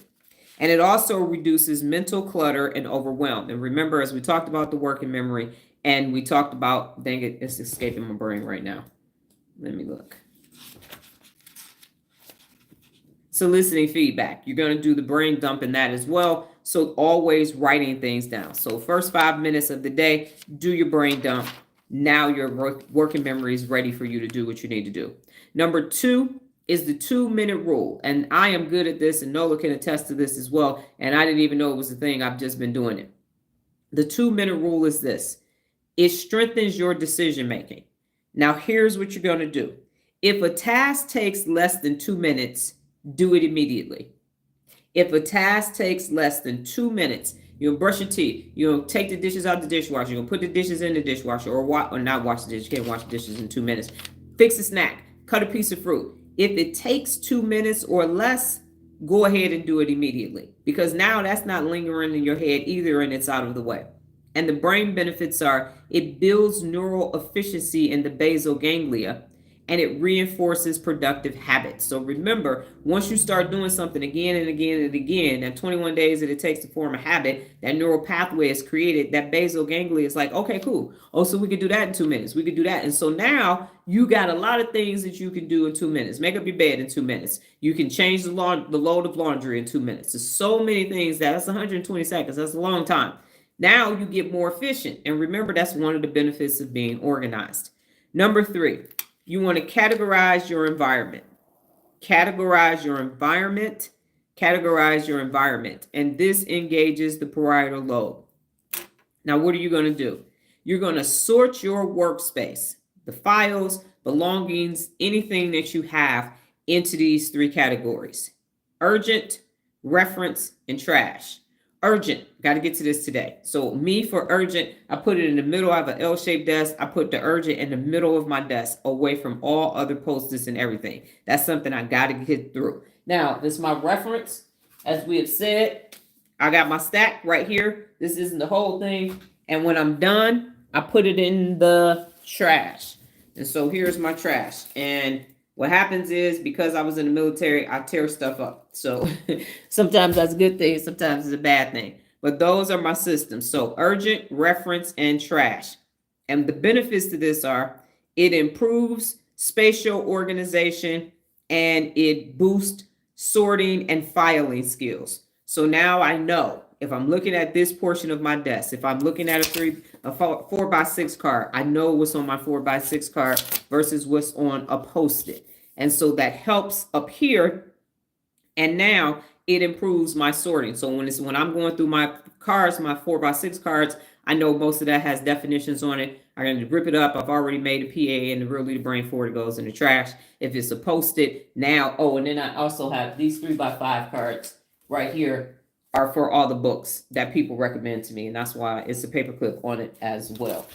And it also reduces mental clutter and overwhelm. And remember, as we talked about the working memory, and we talked about, dang it, it's escaping my brain right now. Let me look. Soliciting feedback. You're going to do the brain dump in that as well. So always writing things down. So first 5 minutes of the day, do your brain dump. Now your working memory is ready for you to do what you need to do. Number 2 is the 2-minute rule. And I am good at this, and Nola can attest to this as well. And I didn't even know it was a thing. I've just been doing it. The 2-minute rule is this. It strengthens your decision making. Now here's what you're going to do. If a task takes less than 2 minutes, do it immediately. If a task takes less than 2 minutes, you'll brush your teeth, you'll take the dishes out the dishwasher, you'll put the dishes in the dishwasher, or not wash the dishes. You can't wash the dishes in 2 minutes. Fix a snack, cut a piece of fruit. If it takes 2 minutes or less, go ahead and do it immediately, because now that's not lingering in your head either, and it's out of the way. And the brain benefits are it builds neural efficiency in the basal ganglia, and it reinforces productive habits. So remember, once you start doing something again and again and again, that 21 days that it takes to form a habit, that neural pathway is created, that basal ganglia is like, okay, cool. Oh, so we could do that in 2 minutes. We could do that. And so now you got a lot of things that you can do in 2 minutes. Make up your bed in 2 minutes. You can change the load of laundry in 2 minutes. There's so many things that's 120 seconds. That's a long time. Now you get more efficient. And remember, that's one of the benefits of being organized. Number 3. You want to categorize your environment. Categorize your environment. Categorize your environment. And this engages the parietal lobe. Now, what are you going to do? You're going to sort your workspace, the files, belongings, anything that you have into these 3 categories. Urgent, reference, and trash. Urgent, got to get to this today. So me for urgent, I put it in the middle. I have an L-shaped desk. I put the urgent in the middle of my desk, away from all other post-its and everything. That's something I got to get through. Now, this is my reference. As we have said, I got my stack right here. This isn't the whole thing. And when I'm done, I put it in the trash. And so here's my trash. And what happens is, because I was in the military, I tear stuff up. So sometimes that's a good thing, sometimes it's a bad thing. But those are my systems. So urgent, reference, and trash. And the benefits to this are it improves spatial organization and it boosts sorting and filing skills. So now I know if I'm looking at this portion of my desk, if I'm looking at a 4x6 card, I know what's on my 4x6 card versus what's on a Post-it. And so that helps up here. And now it improves my sorting. So when I'm going through my cards, my 4x6 cards, I know most of that has definitions on it. I'm going to rip it up. I've already made a PA, and the real leader brain for it goes in the trash. If it's a Post-it now, and then I also have these 3x5 cards right here are for all the books that people recommend to me, and that's why it's a paperclip on it as well.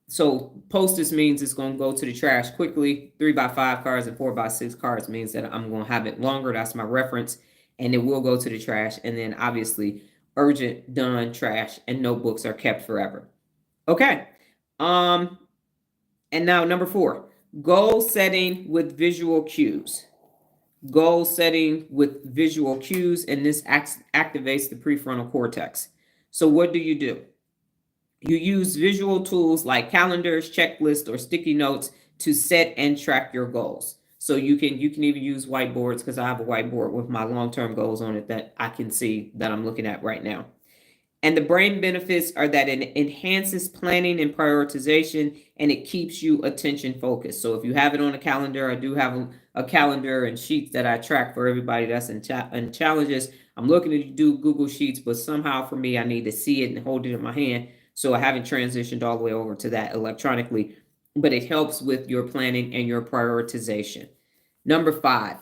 So Post-its means it's going to go to the trash quickly. 3x5 cards and 4x6 cards means that I'm going to have it longer. That's my reference, and it will go to the trash. And then obviously urgent, done, trash, and notebooks are kept forever. Okay. And now number 4, goal setting with visual cues. Goal setting with visual cues, and this activates the prefrontal cortex. So what do? You use visual tools like calendars, checklists, or sticky notes to set and track your goals. So you can even use whiteboards, because I have a whiteboard with my long-term goals on it that I can see that I'm looking at right now. And the brain benefits are that it enhances planning and prioritization, and it keeps you attention focused. So if you have it on a calendar, I do have a calendar and sheets that I track for everybody that's in challenges. I'm looking to do Google Sheets, but somehow for me, I need to see it and hold it in my hand. So I haven't transitioned all the way over to that electronically, but it helps with your planning and your prioritization. Number 5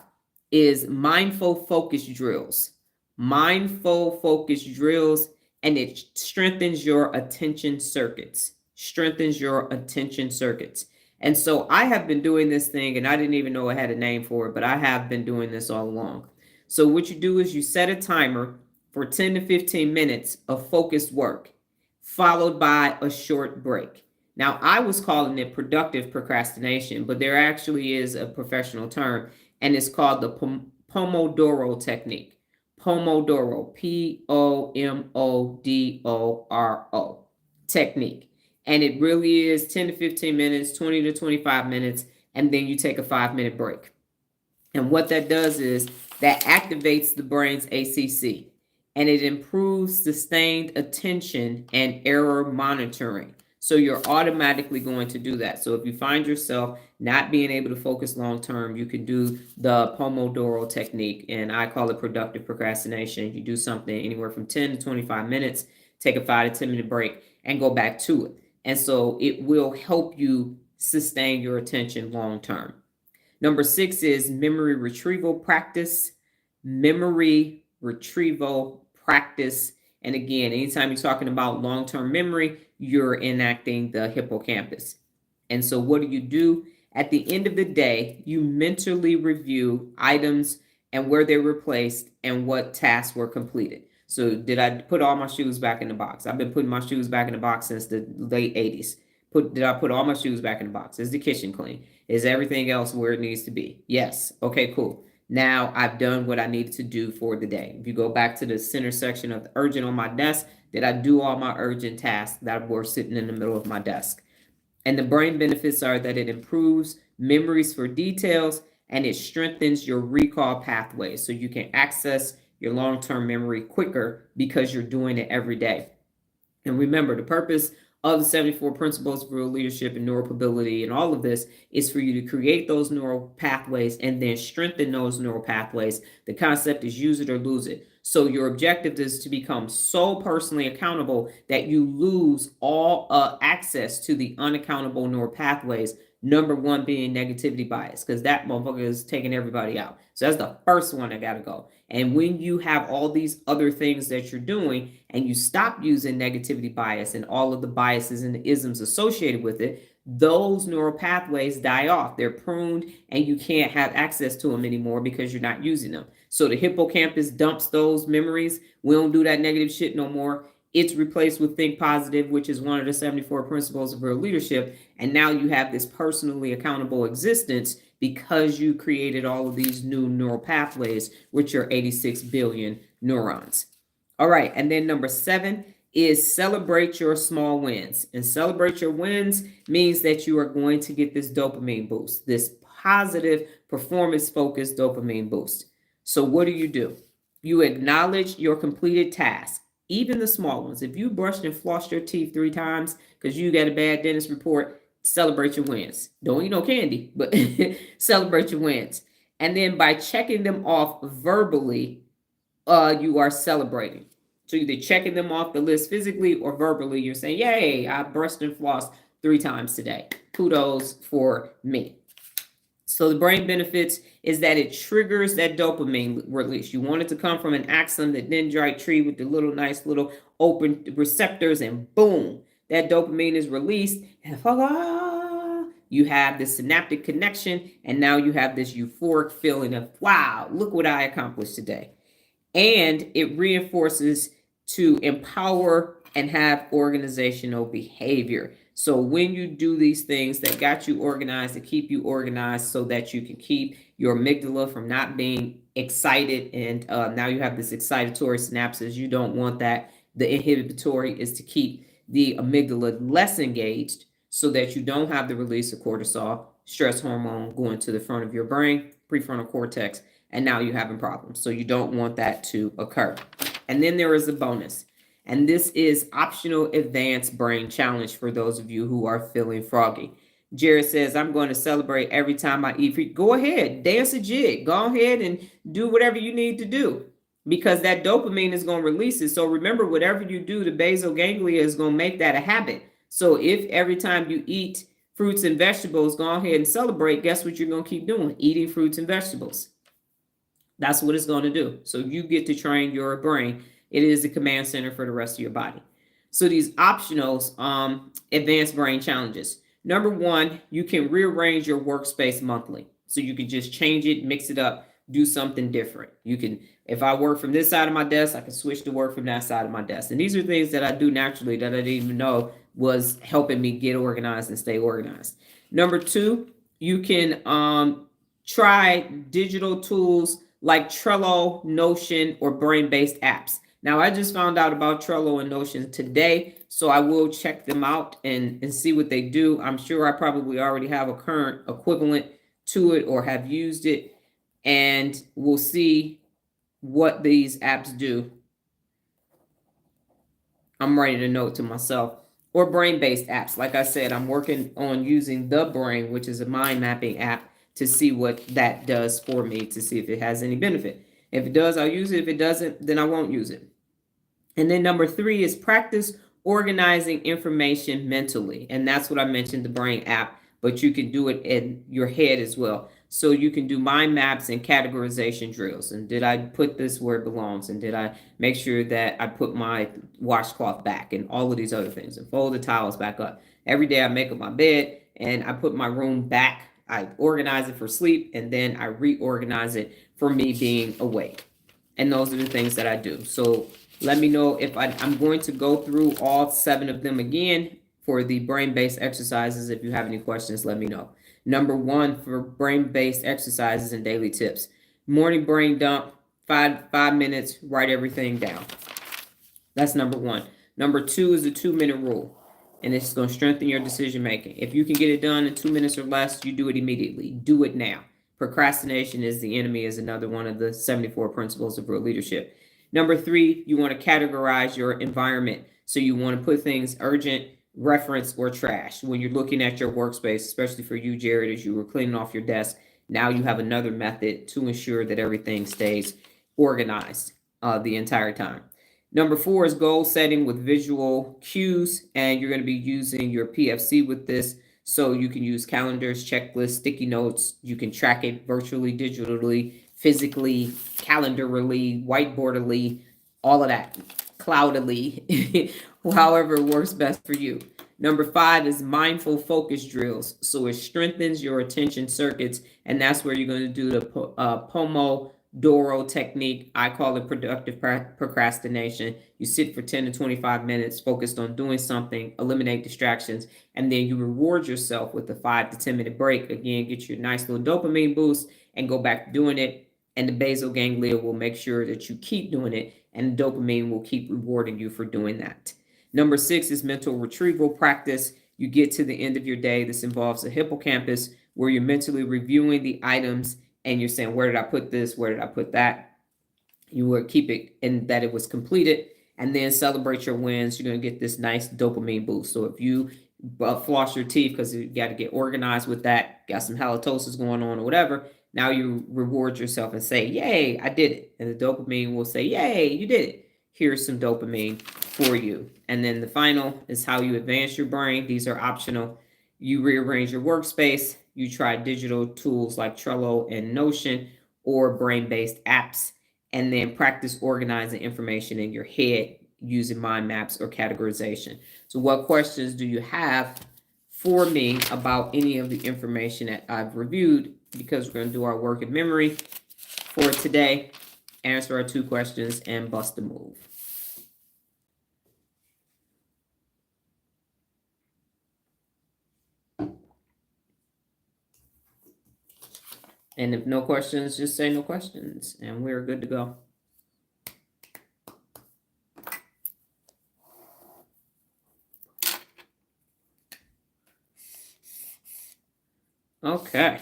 is mindful focus drills. Mindful focus drills, and it strengthens your attention circuits. Strengthens your attention circuits. And so I have been doing this thing, and I didn't even know I had a name for it, but I have been doing this all along. So what you do is you set a timer for 10 to 15 minutes of focused work, followed by a short break. Now, I was calling it productive procrastination, but there actually is a professional term, and it's called the Pomodoro technique. Pomodoro, Pomodoro technique. And it really is 10 to 15 minutes, 20 to 25 minutes, and then you take a 5-minute break. And what that does is that activates the brain's ACC, and it improves sustained attention and error monitoring. So you're automatically going to do that. So if you find yourself not being able to focus long term, you can do the Pomodoro technique, and I call it productive procrastination. You do something anywhere from 10 to 25 minutes, take a 5 to 10-minute break, and go back to it. And so it will help you sustain your attention long term. Number 6 is memory retrieval practice. Memory retrieval practice. And again, anytime you're talking about long-term memory, you're enacting the hippocampus. And so what do? At the end of the day, you mentally review items and where they were placed and what tasks were completed. So did I put all my shoes back in the box? I've been putting my shoes back in the box since the late 80s. Did I put all my shoes back in the box? Is the kitchen clean? Is everything else where it needs to be? Yes. Okay, cool. Now I've done what I needed to do for the day. If you go back to the center section of the urgent on my desk, did I do all my urgent tasks that were sitting in the middle of my desk? And the brain benefits are that it improves memories for details, and it strengthens your recall pathways, so you can access your long-term memory quicker because you're doing it every day. And remember, the purpose of the 74 principles of real leadership and neuromobility and all of this is for you to create those neural pathways and then strengthen those neural pathways. The concept is use it or lose it. So your objective is to become so personally accountable that you lose all access to the unaccountable neural pathways. Number 1 being negativity bias, because that motherfucker is taking everybody out. So that's the first one that got to go. And when you have all these other things that you're doing and you stop using negativity bias and all of the biases and the isms associated with it, those neural pathways die off. They're pruned and you can't have access to them anymore because you're not using them. So the hippocampus dumps those memories. We don't do that negative shit no more. It's replaced with think positive, which is one of the 74 principles of real leadership. And now you have this personally accountable existence because you created all of these new neural pathways, which are 86 billion neurons. All right. And then number 7 is celebrate your small wins. And celebrate your wins means that you are going to get this dopamine boost, this positive performance focused dopamine boost. So what do? You acknowledge your completed task, even the small ones. If you brushed and flossed your teeth 3 times because you got a bad dentist report, celebrate your wins. Don't eat no candy, but celebrate your wins. And then by checking them off verbally, you are celebrating. So either checking them off the list physically or verbally, you're saying, yay, I brushed and flossed 3 times today. Kudos for me. So the brain benefits is that it triggers that dopamine release. You want it to come from an axon, the dendrite tree with the little nice little open receptors, and boom, that dopamine is released. And you have this synaptic connection, and now you have this euphoric feeling of, wow, look what I accomplished today. And it reinforces to empower and have organizational behavior. So when you do these things that got you organized, to keep you organized so that you can keep your amygdala from not being excited, and now you have this excitatory synapses. You don't want that. The inhibitory is to keep the amygdala less engaged so that you don't have the release of cortisol, stress hormone, going to the front of your brain, prefrontal cortex, and now you're having problems. So you don't want that to occur. And then there is a bonus. And this is optional advanced brain challenge for those of you who are feeling froggy. Jared says, I'm going to celebrate every time I eat. Go ahead, dance a jig. Go ahead and do whatever you need to do, because that dopamine is going to release it. So remember, whatever you do, the basal ganglia is going to make that a habit. So if every time you eat fruits and vegetables, go ahead and celebrate, guess what you're going to keep doing? Eating fruits and vegetables. That's what it's going to do. So you get to train your brain. It is the command center for the rest of your body. So these optionals, advanced brain challenges. Number 1, you can rearrange your workspace monthly. So you can just change it, mix it up, do something different. You can, if I work from this side of my desk, I can switch to work from that side of my desk. And these are things that I do naturally that I didn't even know was helping me get organized and stay organized. Number 2, you can try digital tools like Trello, Notion, or brain-based apps. Now, I just found out about Trello and Notion today, so I will check them out and see what they do. I'm sure I probably already have a current equivalent to it or have used it, and we'll see what these apps do. I'm writing a note to myself. Or brain-based apps. Like I said, I'm working on using The Brain, which is a mind mapping app, to see what that does for me, to see if it has any benefit. If it does, I'll use it. If it doesn't, then I won't use it. And then number 3 is practice organizing information mentally. And that's what I mentioned, the Brain app, but you can do it in your head as well. So you can do mind maps and categorization drills. And did I put this where it belongs? And did I make sure that I put my washcloth back, and all of these other things, and fold the towels back up? Every day I make up my bed and I put my room back. I organize it for sleep, and then I reorganize it for me being awake. And those are the things that I do. So let me know if I'm going to go through all 7 of them again for the brain-based exercises. If you have any questions, let me know. Number 1 for brain-based exercises and daily tips. Morning brain dump, 5 minutes, write everything down. That's number 1. Number 2 is the 2-minute rule, and it's going to strengthen your decision making. If you can get it done in 2 minutes or less, you do it immediately. Do it now. Procrastination is the enemy is another one of the 74 principles of real leadership. Number 3, you want to categorize your environment. So you want to put things urgent, reference, or trash. When you're looking at your workspace, especially for you, Jared, as you were cleaning off your desk, now you have another method to ensure that everything stays organized the entire time. Number 4 is goal setting with visual cues, and you're going to be using your PFC with this. So you can use calendars, checklists, sticky notes. You can track it virtually, digitally, physically, calendarly, whiteboardily, all of that, cloudily, however works best for you. Number 5 is mindful focus drills. So it strengthens your attention circuits, and that's where you're going to do the Doro technique. I call it productive procrastination. You sit for 10 to 25 minutes focused on doing something, eliminate distractions, and then you reward yourself with a 5 to 10-minute break. Again, get your nice little dopamine boost and go back to doing it. And the basal ganglia will make sure that you keep doing it, and the dopamine will keep rewarding you for doing that. Number 6 is mental retrieval practice. You get to the end of your day. This involves the hippocampus, where you're mentally reviewing the items and you're saying, where did I put this? Where did I put that? You will keep it in that it was completed, and then celebrate your wins. You're going to get this nice dopamine boost. So if you floss your teeth because you got to get organized with that, got some halitosis going on or whatever, now you reward yourself and say, yay, I did it. And the dopamine will say, yay, you did it. Here's some dopamine for you. And then the final is how you advance your brain. These are optional. You rearrange your workspace. You try digital tools like Trello and Notion or brain-based apps, and then practice organizing information in your head using mind maps or categorization. So what questions do you have for me about any of the information that I've reviewed? Because we're going to do our work in memory for today, answer our 2 questions, and bust a move. And if no questions, just say no questions, and we're good to go. Okay.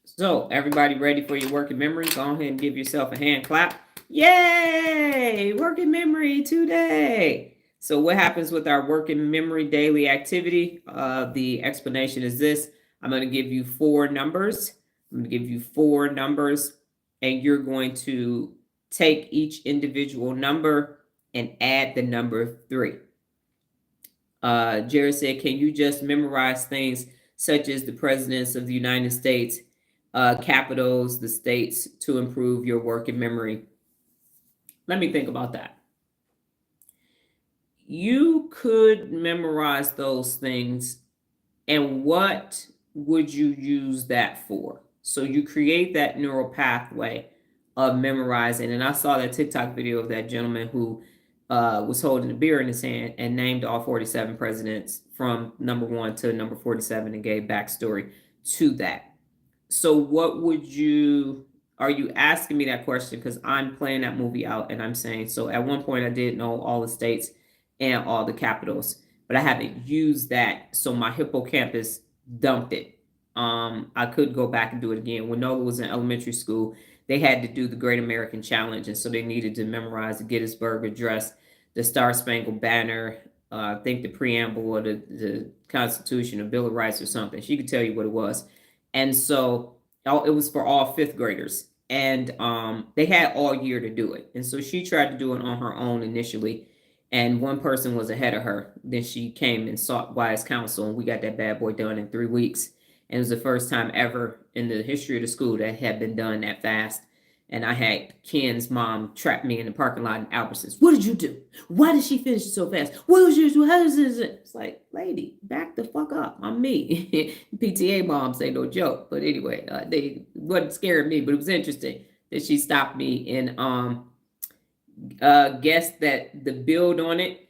So, everybody ready for your working memory? Go ahead and give yourself a hand clap. Yay! Working memory today. So, what happens with our working memory daily activity? The explanation is this. I'm going to give you 4 numbers. I'm going to give you 4 numbers, and you're going to take each individual number and add the number 3. Jared said, can you just memorize things such as the presidents of the United States, capitals, the states, to improve your working memory? Let me think about that. You could memorize those things, and what would you use that for? So you create that neural pathway of memorizing. And I saw that TikTok video of that gentleman who was holding a beer in his hand and named all 47 presidents from number 1 to number 47 and gave backstory to that. So what would you, are you asking me that question? Because I'm playing that movie out and I'm saying, so at one point I did know all the states and all the capitals, but I haven't used that. So my hippocampus dumped it. I could go back and do it again. When Nola was in elementary school, they had to do the Great American Challenge, and so they needed to memorize the Gettysburg Address, the Star Spangled Banner, I think the preamble or the Constitution or Bill of Rights or something. She could tell you what it was. And so it was for all 5th graders, and they had all year to do it. And so she tried to do it on her own initially, and one person was ahead of her. Then she came and sought wise counsel, and we got that bad boy done in 3 weeks. And it was the first time ever in the history of the school that had been done that fast. And I had Ken's mom trap me in the parking lot in Albertsons. What did you do? Why did she finish so fast? What was you doing? It's like, lady, back the fuck up. I'm me. PTA moms ain't no joke. But anyway, they wasn't scaring me, but it was interesting that she stopped me and guessed that the build on it.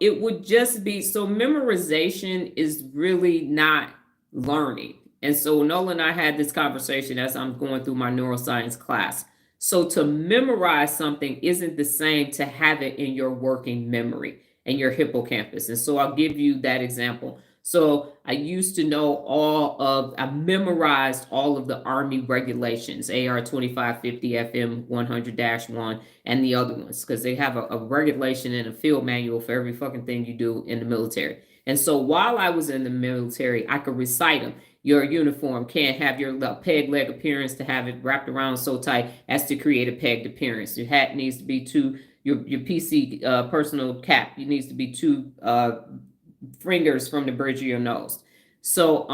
It would just be, so memorization is really not learning. And so Nola and I had this conversation as I'm going through my neuroscience class. So to memorize something isn't the same to have it in your working memory and your hippocampus. And so I'll give you that example. So I used to know I memorized all of the Army regulations, AR 2550, FM 100-1, and the other ones, because they have a regulation and a field manual for every fucking thing you do in the military. And so while I was in the military, I could recite them. Your uniform can't have your peg leg appearance to have it wrapped around so tight as to create a pegged appearance. Your hat needs to be your PC personal cap, it needs to be 2 fingers from the bridge of your nose. So,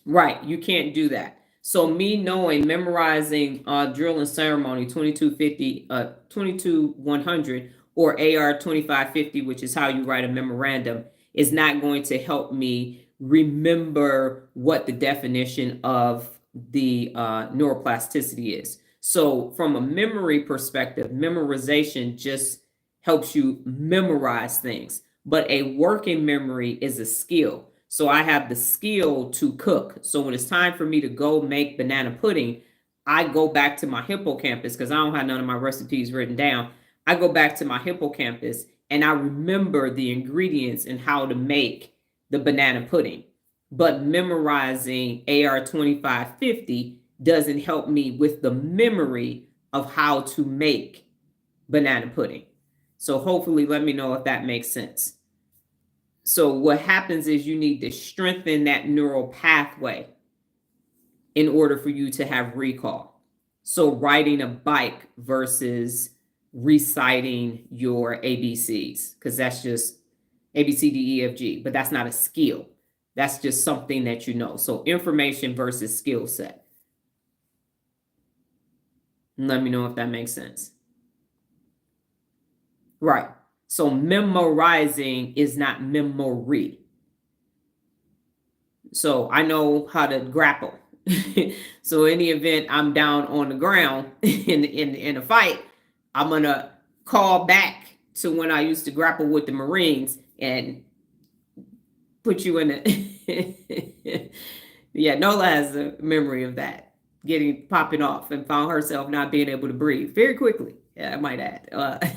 right, you can't do that. So me knowing, memorizing drill and ceremony 2250, 22100 or AR 2550, which is how you write a memorandum, is not going to help me remember what the definition of the neuroplasticity is. So from a memory perspective, memorization just helps you memorize things. But a working memory is a skill. So I have the skill to cook. So when it's time for me to go make banana pudding, I go back to my hippocampus because I don't have none of my recipes written down. I go back to my hippocampus and I remember the ingredients and how to make the banana pudding. But memorizing AR 2550 doesn't help me with the memory of how to make banana pudding. So hopefully let me know if that makes sense. So what happens is you need to strengthen that neural pathway in order for you to have recall. So riding a bike versus reciting your ABCs, because that's just A, B, C, D, E, F, G, but that's not a skill. That's just something that you know. So information versus skill set. Let me know if that makes sense. Right. So memorizing is not memory. So I know how to grapple. So in the event I'm down on the ground in a fight, I'm gonna call back to when I used to grapple with the Marines and put you in a yeah, Nola has a memory of that getting popping off and found herself not being able to breathe very quickly. Yeah, I might add.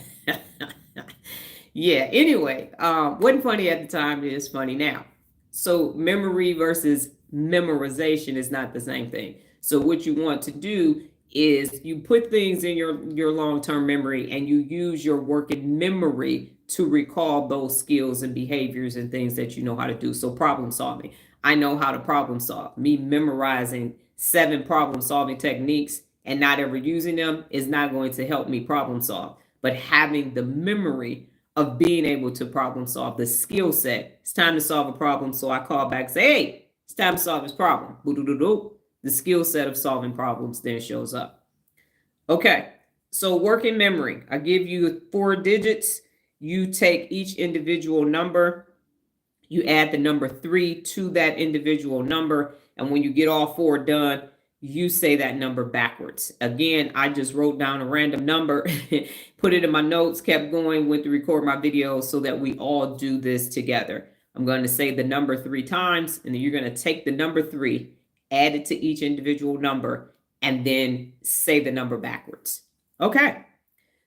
Yeah, anyway, wasn't funny at the time, it is funny now. So memory versus memorization is not the same thing. So what you want to do is you put things in your long-term memory and you use your working memory to recall those skills and behaviors and things that you know how to do. So problem solving. I know how to problem solve. Me memorizing 7 problem solving techniques and not ever using them is not going to help me problem solve. But having the memory of being able to problem solve, the skill set. It's time to solve a problem. So I call back and say, hey, it's time to solve this problem. The skill set of solving problems then shows up. Okay, so working memory. I give you 4 digits. You take each individual number. You add the number 3 to that individual number. And when you get all 4 done, you say that number backwards. Again, I just wrote down a random number, put it in my notes, kept going, went to record my video so that we all do this together. I'm going to say the number 3 times, and then you're going to take the number 3, add it to each individual number, and then say the number backwards. Okay.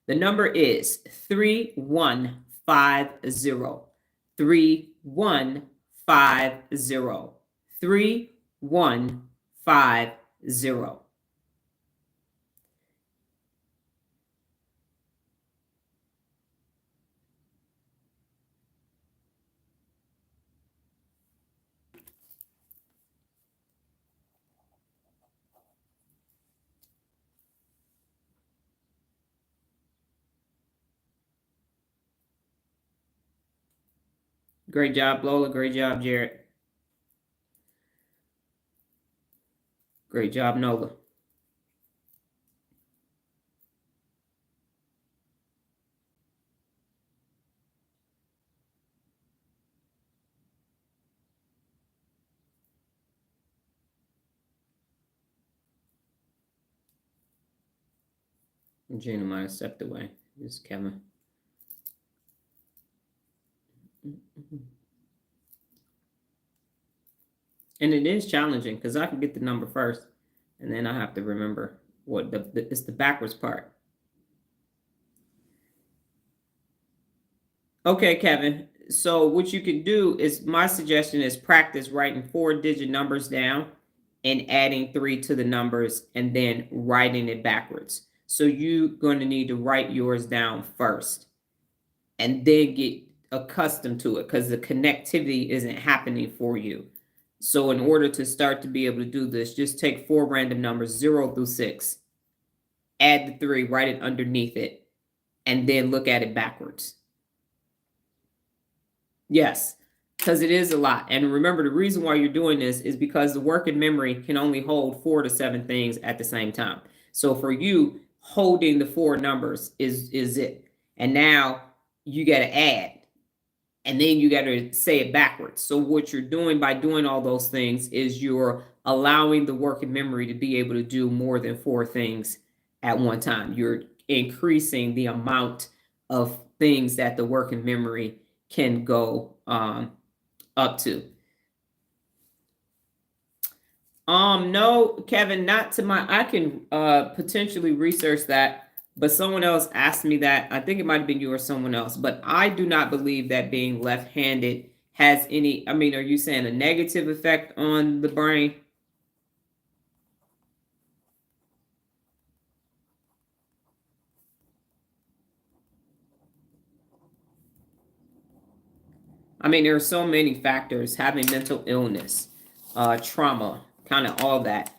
The number is 3150. 3150. 3150. Great job, Lola. Great job, Jared. Great job, Nola. Gina might have stepped away. This is Kevin. And it is challenging because I can get the number first, and then I have to remember what it's the backwards part. Okay, Kevin. So what you can do is, my suggestion is practice writing 4-digit numbers down and adding 3 to the numbers and then writing it backwards. So you're going to need to write yours down first and then get accustomed to it because the connectivity isn't happening for you. So in order to start to be able to do this, just take 4 random numbers, 0 through 6, add the 3, write it underneath it, and then look at it backwards. Yes, because it is a lot. And remember, the reason why you're doing this is because the working memory can only hold 4 to 7 things at the same time. So for you, holding the 4 numbers is it. And now you got to add. And then you got to say it backwards. So what you're doing by doing all those things is you're allowing the working memory to be able to do more than 4 things at one time. You're increasing the amount of things that the working memory can go up to. No, Kevin, not to my, I can potentially research that, but someone else asked me that. I think it might have been you or someone else, but I do not believe that being left-handed has any, I mean, are you saying a negative effect on the brain? I mean, there are so many factors. Having mental illness, trauma, kind of all that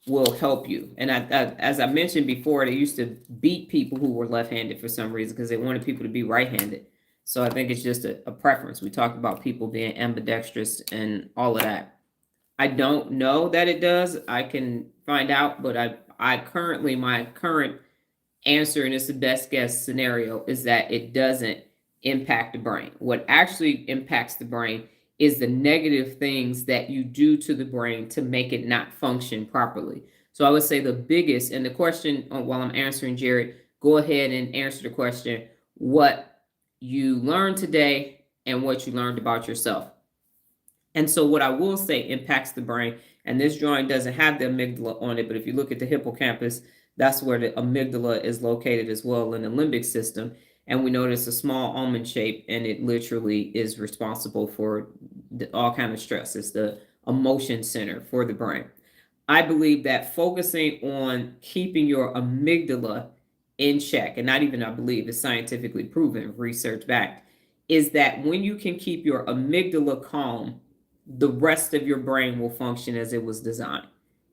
will help you. And as I mentioned before, they used to beat people who were left-handed for some reason because they wanted people to be right-handed. So I think it's just a preference. We talked about people being ambidextrous and all of that. I don't know that it does. I can find out, but I currently, my current answer, and it's the best guess scenario, is that it doesn't impact the brain. What actually impacts the brain is the negative things that you do to the brain to make it not function properly. So I would say the biggest, and the question while I'm answering, Jared, go ahead and answer the question, what you learned today and what you learned about yourself. And so what I will say impacts the brain, and this drawing doesn't have the amygdala on it, but if you look at the hippocampus, that's where the amygdala is located as well in the limbic system. And we notice a small almond shape, and it literally is responsible for all kind of stress. It's the emotion center for the brain. I believe that focusing on keeping your amygdala in check, and not even I believe, it's scientifically proven, research backed, is that when you can keep your amygdala calm, the rest of your brain will function as it was designed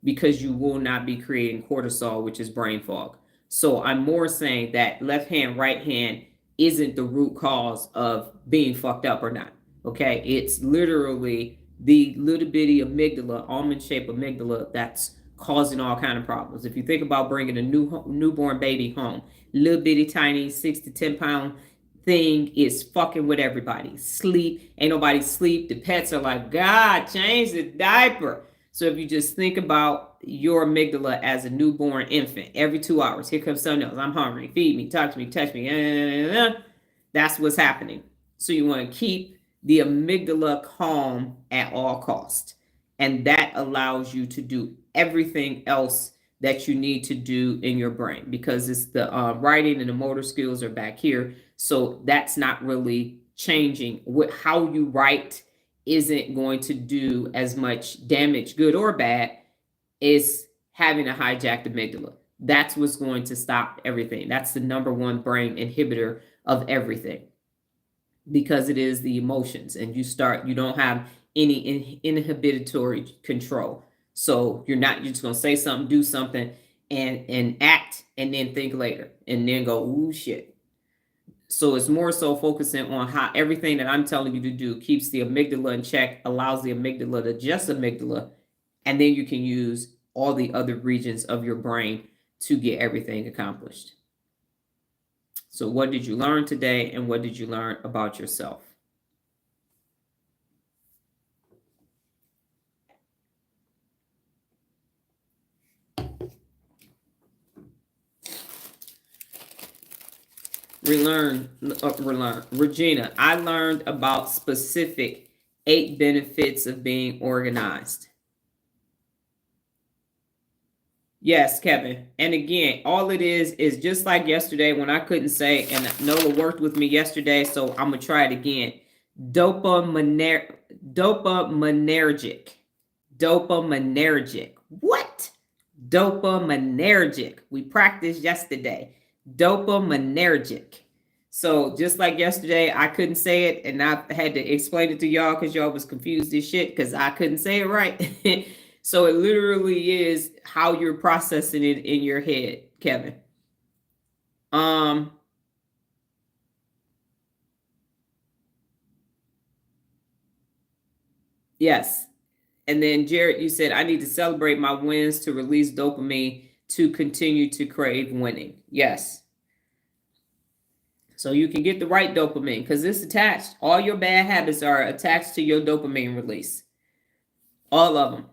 because you will not be creating cortisol, which is brain fog. So I'm more saying that left hand, right hand isn't the root cause of being fucked up or not. Okay. It's literally the little bitty amygdala, almond shaped amygdala, that's causing all kind of problems. If you think about bringing a newborn baby home, little bitty tiny 6 to 10 pound thing is fucking with everybody. Sleep, ain't nobody sleep. The pets are like, God, change the diaper. So if you just think about your amygdala as a newborn infant, every 2 hours, here comes something else. I'm hungry. Feed me, talk to me, touch me. That's what's happening. So you want to keep the amygdala calm at all costs. And that allows you to do everything else that you need to do in your brain, because it's the writing and the motor skills are back here. So that's not really changing. How you write isn't going to do as much damage, good or bad, is having a hijacked amygdala. That's what's going to stop everything. That's the number one brain inhibitor of everything, because it is the emotions, and you don't have any inhibitory control. So you're just going to say something, do something, and act, and then think later, and then go, ooh, shit. So it's more so focusing on how everything that I'm telling you to do keeps the amygdala in check, allows the amygdala to just amygdala, and then you can use all the other regions of your brain to get everything accomplished. So what did you learn today, and what did you learn about yourself? Relearn. Regina, I learned about specific 8 benefits of being organized. Yes, Kevin. And again, all it is just like yesterday when I couldn't say, and Nola worked with me yesterday, so I'm going to try it again. Dopaminergic. Dopaminergic. What? Dopaminergic. We practiced yesterday. Dopaminergic. So just like yesterday, I couldn't say it, and I had to explain it to y'all because y'all was confused as shit because I couldn't say it right. So it literally is how you're processing it in your head, Kevin. Yes. And then Jared, you said I need to celebrate my wins to release dopamine to continue to crave winning. Yes. So you can get the right dopamine because it's attached. All your bad habits are attached to your dopamine release. All of them.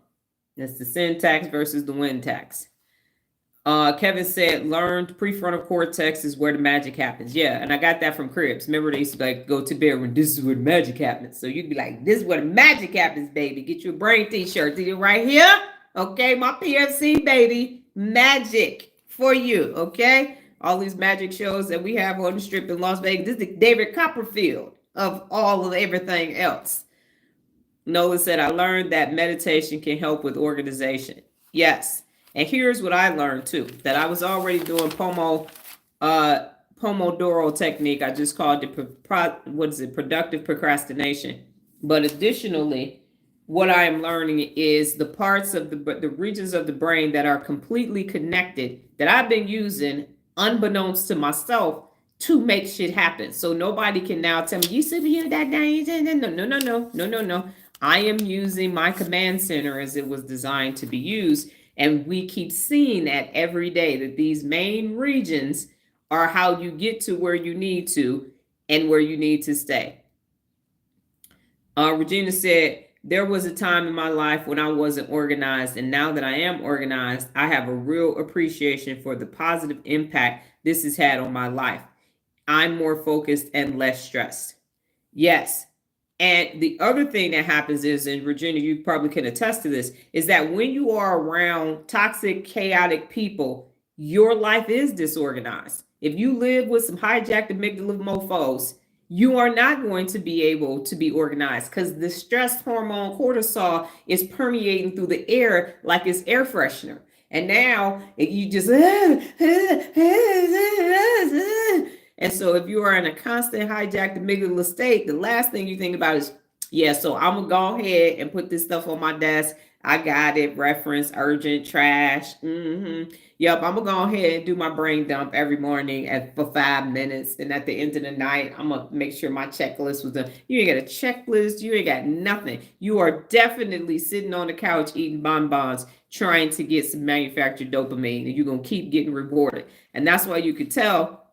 That's the sin tax versus the win tax. Kevin said, learned prefrontal cortex is where the magic happens. Yeah, and I got that from Cribs. Remember, they used to like go to bed when this is where the magic happens. So you'd be like, this is where the magic happens, baby. Get your brain t-shirt. See it right here? Okay, my PFC, baby. Magic for you, okay? All these magic shows that we have on the strip in Las Vegas. This is the David Copperfield of all of everything else. Nola said, I learned that meditation can help with organization. Yes. And here's what I learned too, that I was already doing Pomodoro technique. I just called it productive procrastination. But additionally, what I am learning is the parts of the regions of the brain that are completely connected that I've been using unbeknownst to myself to make shit happen. So nobody can now tell me, you sit here that day. No. I am using my command center as it was designed to be used. And we keep seeing that every day, that these main regions are how you get to where you need to and where you need to stay. Regina said, there was a time in my life when I wasn't organized, and now that I am organized, I have a real appreciation for the positive impact this has had on my life. I'm more focused and less stressed. Yes. And the other thing that happens is, and Virginia, you probably can attest to this, is that when you are around toxic, chaotic people, your life is disorganized. If you live with some hijacked amygdala mofos, you are not going to be able to be organized because the stress hormone cortisol is permeating through the air like it's air freshener. And now you just, and so if you are in a constant hijacked amygdala state, the last thing you think about is, yeah, so I'm going to go ahead and put this stuff on my desk. I got it, reference, urgent, trash. Yep, I'm going to go ahead and do my brain dump every morning for 5 minutes. And at the end of the night, I'm going to make sure my checklist was done. You ain't got a checklist. You ain't got nothing. You are definitely sitting on the couch eating bonbons, trying to get some manufactured dopamine. And you're going to keep getting rewarded. And that's why you could tell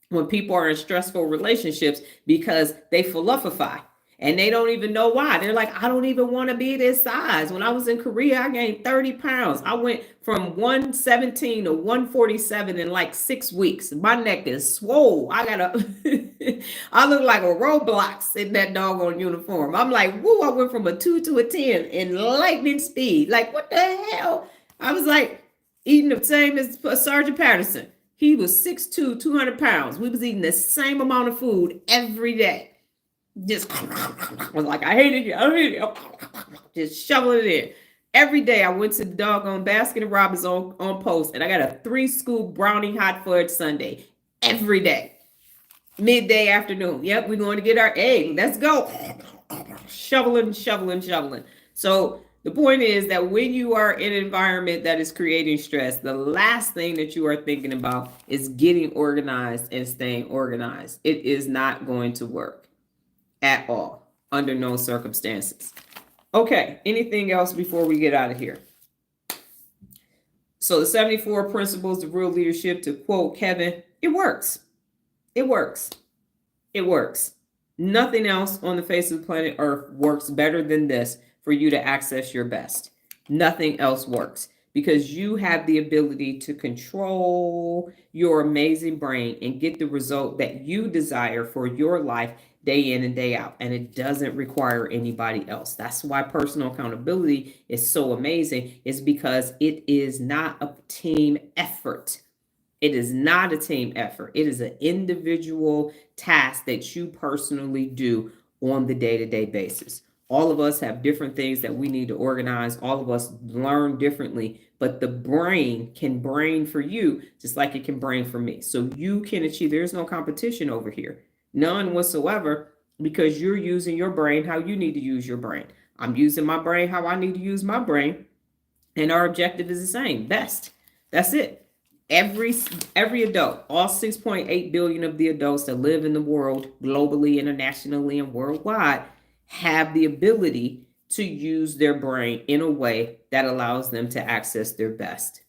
when people are in stressful relationships, because they fluffify and they don't even know why. They're like, I don't even want to be this size. When I was in Korea, I gained 30 pounds. I went from 117 to 147 in like 6 weeks. My neck is swole. I look like a Roblox in that doggone uniform. I'm like, woo, I went from a 2 to a 10 in lightning speed. Like, what the hell? I was like eating the same as Sergeant Patterson. He was 6'2", 200 pounds. We was eating the same amount of food every day. Just was like, I hate it. Just shoveling it in. Every day I went to the doggone Baskin and Robbins on Post, and I got a 3-scoop brownie hot fudge sundae every day. Midday, afternoon. Yep, we're going to get our egg. Let's go. Shoveling. So the point is that when you are in an environment that is creating stress, the last thing that you are thinking about is getting organized and staying organized. It is not going to work at all, under no circumstances. Okay, anything else before we get out of here? So the 74 principles of real leadership, to quote Kevin, it works. It works. It works. Nothing else on the face of the planet Earth works better than this for you to access your best. Nothing else works because you have the ability to control your amazing brain and get the result that you desire for your life day in and day out. And it doesn't require anybody else. That's why personal accountability is so amazing, is because it is not a team effort. It is not a team effort. It is an individual task that you personally do on the day-to-day basis. All of us have different things that we need to organize. All of us learn differently, but the brain can brain for you just like it can brain for me. So you can achieve, there's no competition over here. None whatsoever, because you're using your brain how you need to use your brain. I'm using my brain how I need to use my brain. And our objective is the same, best. That's it. Every adult, all 6.8 billion of the adults that live in the world, globally, internationally, and worldwide, have the ability to use their brain in a way that allows them to access their best.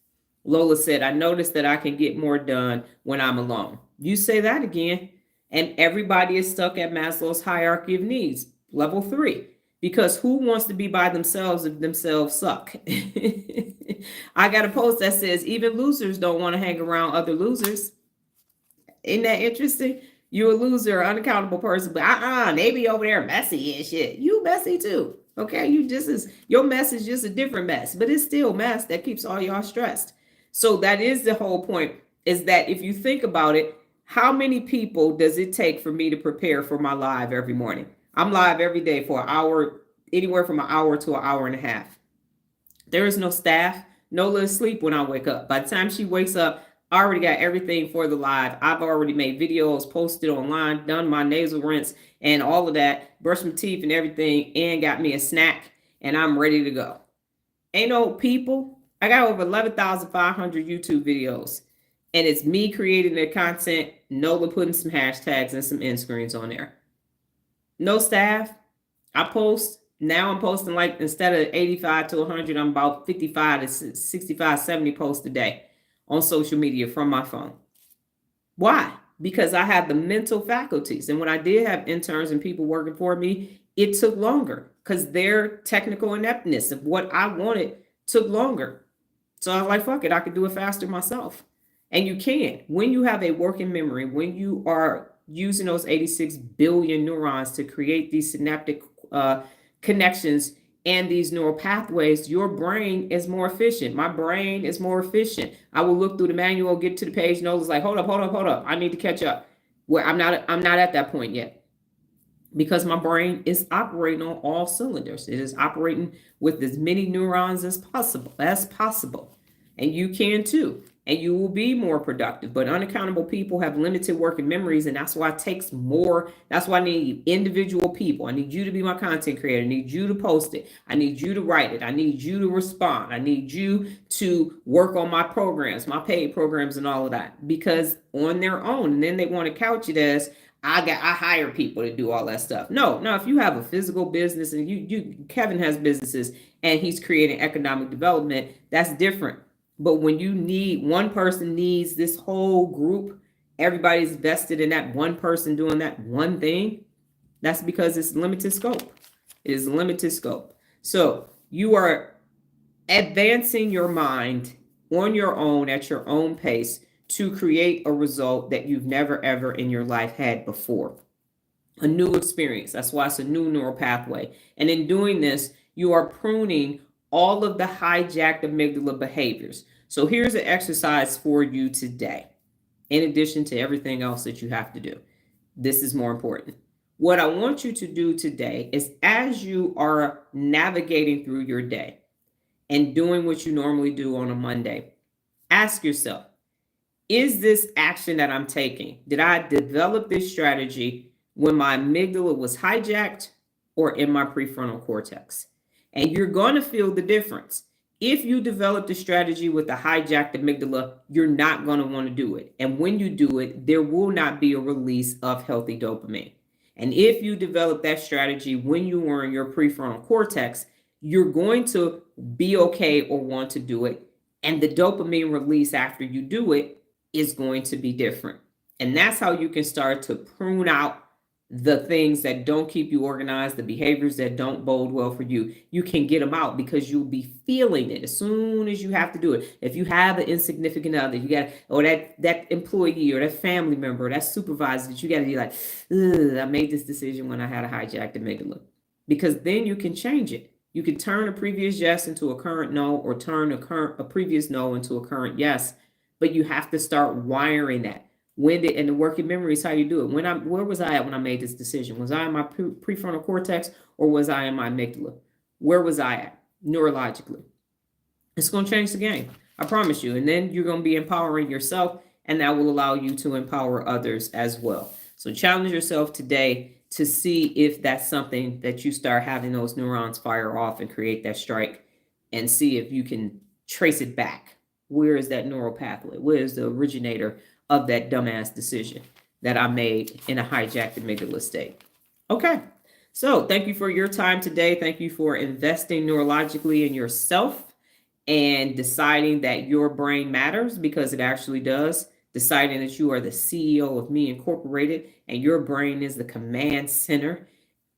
Lola said, I noticed that I can get more done when I'm alone. You say that again. And everybody is stuck at Maslow's hierarchy of needs, level 3. Because who wants to be by themselves if themselves suck? I got a post that says even losers don't want to hang around other losers. Isn't that interesting? You're a loser, unaccountable person, but they be over there messy and shit. You messy too. Okay, your mess is just a different mess, but it's still mess that keeps all y'all stressed. So that is the whole point, is that if you think about it, how many people does it take for me to prepare for my live every morning? I'm live every day for an hour, anywhere from an hour to an hour and a half. There is no staff, no little sleep when I wake up. By the time she wakes up, I already got everything for the live. I've already made videos, posted online, done my nasal rinse and all of that, brushed my teeth and everything, and got me a snack, and I'm ready to go. Ain't no people. I got over 11,500 YouTube videos, and it's me creating the content, Nola putting some hashtags and some end screens on there. No staff. I post. Now I'm posting like, instead of 85 to 100, I'm about 55 to 65, 70 posts a day on social media from my phone. Why? Because I have the mental faculties. And when I did have interns and people working for me, it took longer because their technical ineptness of what I wanted took longer. So I was like, fuck it, I could do it faster myself. And you can. When you have a working memory, when you are using those 86 billion neurons to create these synaptic connections and these neural pathways, your brain is more efficient. My brain is more efficient. I will look through the manual, get to the page, and it's like, hold up. I need to catch up. Where I'm not at that point yet. Because my brain is operating on all cylinders. It is operating with as many neurons as possible. And you can too. And you will be more productive. But unaccountable people have limited working memories, and that's why it takes more. That's why I need individual people. I need you to be my content creator. I need you to post it. I need you to write it. I need you to respond. I need you to work on my programs, my paid programs, and all of that. Because on their own, and then they want to couch it as, I hire people to do all that stuff. No, if you have a physical business, and Kevin has businesses and he's creating economic development, that's different. But when you need, one person needs this whole group, everybody's vested in that one person doing that one thing, that's because it's limited scope. It is limited scope. So you are advancing your mind on your own at your own pace to create a result that you've never ever in your life had before. A new experience. That's why it's a new neural pathway. And in doing this, you are pruning all of the hijacked amygdala behaviors. So here's an exercise for you today. In addition to everything else that you have to do, this is more important. What I want you to do today is, as you are navigating through your day and doing what you normally do on a Monday, ask yourself, is this action that I'm taking, did I develop this strategy when my amygdala was hijacked or in my prefrontal cortex? And you're going to feel the difference. If you develop the strategy with the hijacked amygdala, you're not going to want to do it. And when you do it, there will not be a release of healthy dopamine. And if you develop that strategy when you were in your prefrontal cortex, you're going to be okay or want to do it. And the dopamine release after you do it is going to be different. And that's how you can start to prune out the things that don't keep you organized, the behaviors that don't bode well for you. You can get them out because you'll be feeling it as soon as you have to do it. If you have an insignificant other, you got, or that employee or that family member or that supervisor, that you got to be like, I made this decision when I had a hijacked amygdala. Because then you can change it. You can turn a previous yes into a current no, or turn a previous no into a current yes. But you have to start wiring that. And the working memory is how you do it. Where was I at when I made this decision? Was I in my prefrontal cortex, or was I in my amygdala? Where was I at neurologically? It's going to change the game. I promise you. And then you're going to be empowering yourself, and that will allow you to empower others as well. So challenge yourself today to see if that's something that you start having those neurons fire off and create that strike, and see if you can trace it back. Where is that neural pathway? Where is the originator of that dumbass decision that I made in a hijacked amygdala state? Okay. So thank you for your time today. Thank you for investing neurologically in yourself and deciding that your brain matters, because it actually does. Deciding that you are the CEO of Me Incorporated and your brain is the command center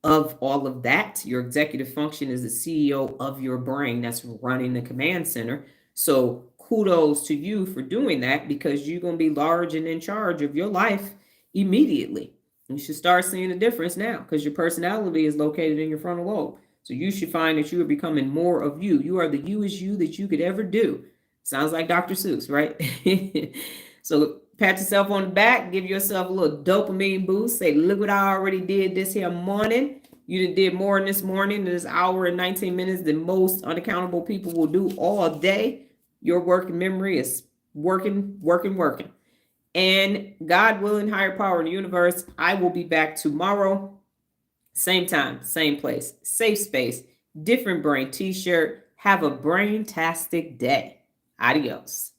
of all of that. Your executive function is the CEO of your brain that's running the command center. So kudos to you for doing that, because you're going to be large and in charge of your life immediately. You should start seeing a difference now, because your personality is located in your frontal lobe. So you should find that you are becoming more of you. You are the you is you that you could ever do. Sounds like Dr. Seuss, right? So pat yourself on the back, give yourself a little dopamine boost. Say, look what I already did this here morning. You did more in this morning, this hour and 19 minutes, than most unaccountable people will do all day. Your working memory is working, working, working. And God willing, higher power in the universe, I will be back tomorrow. Same time, same place, safe space, different brain t-shirt. Have a brain-tastic day. Adios.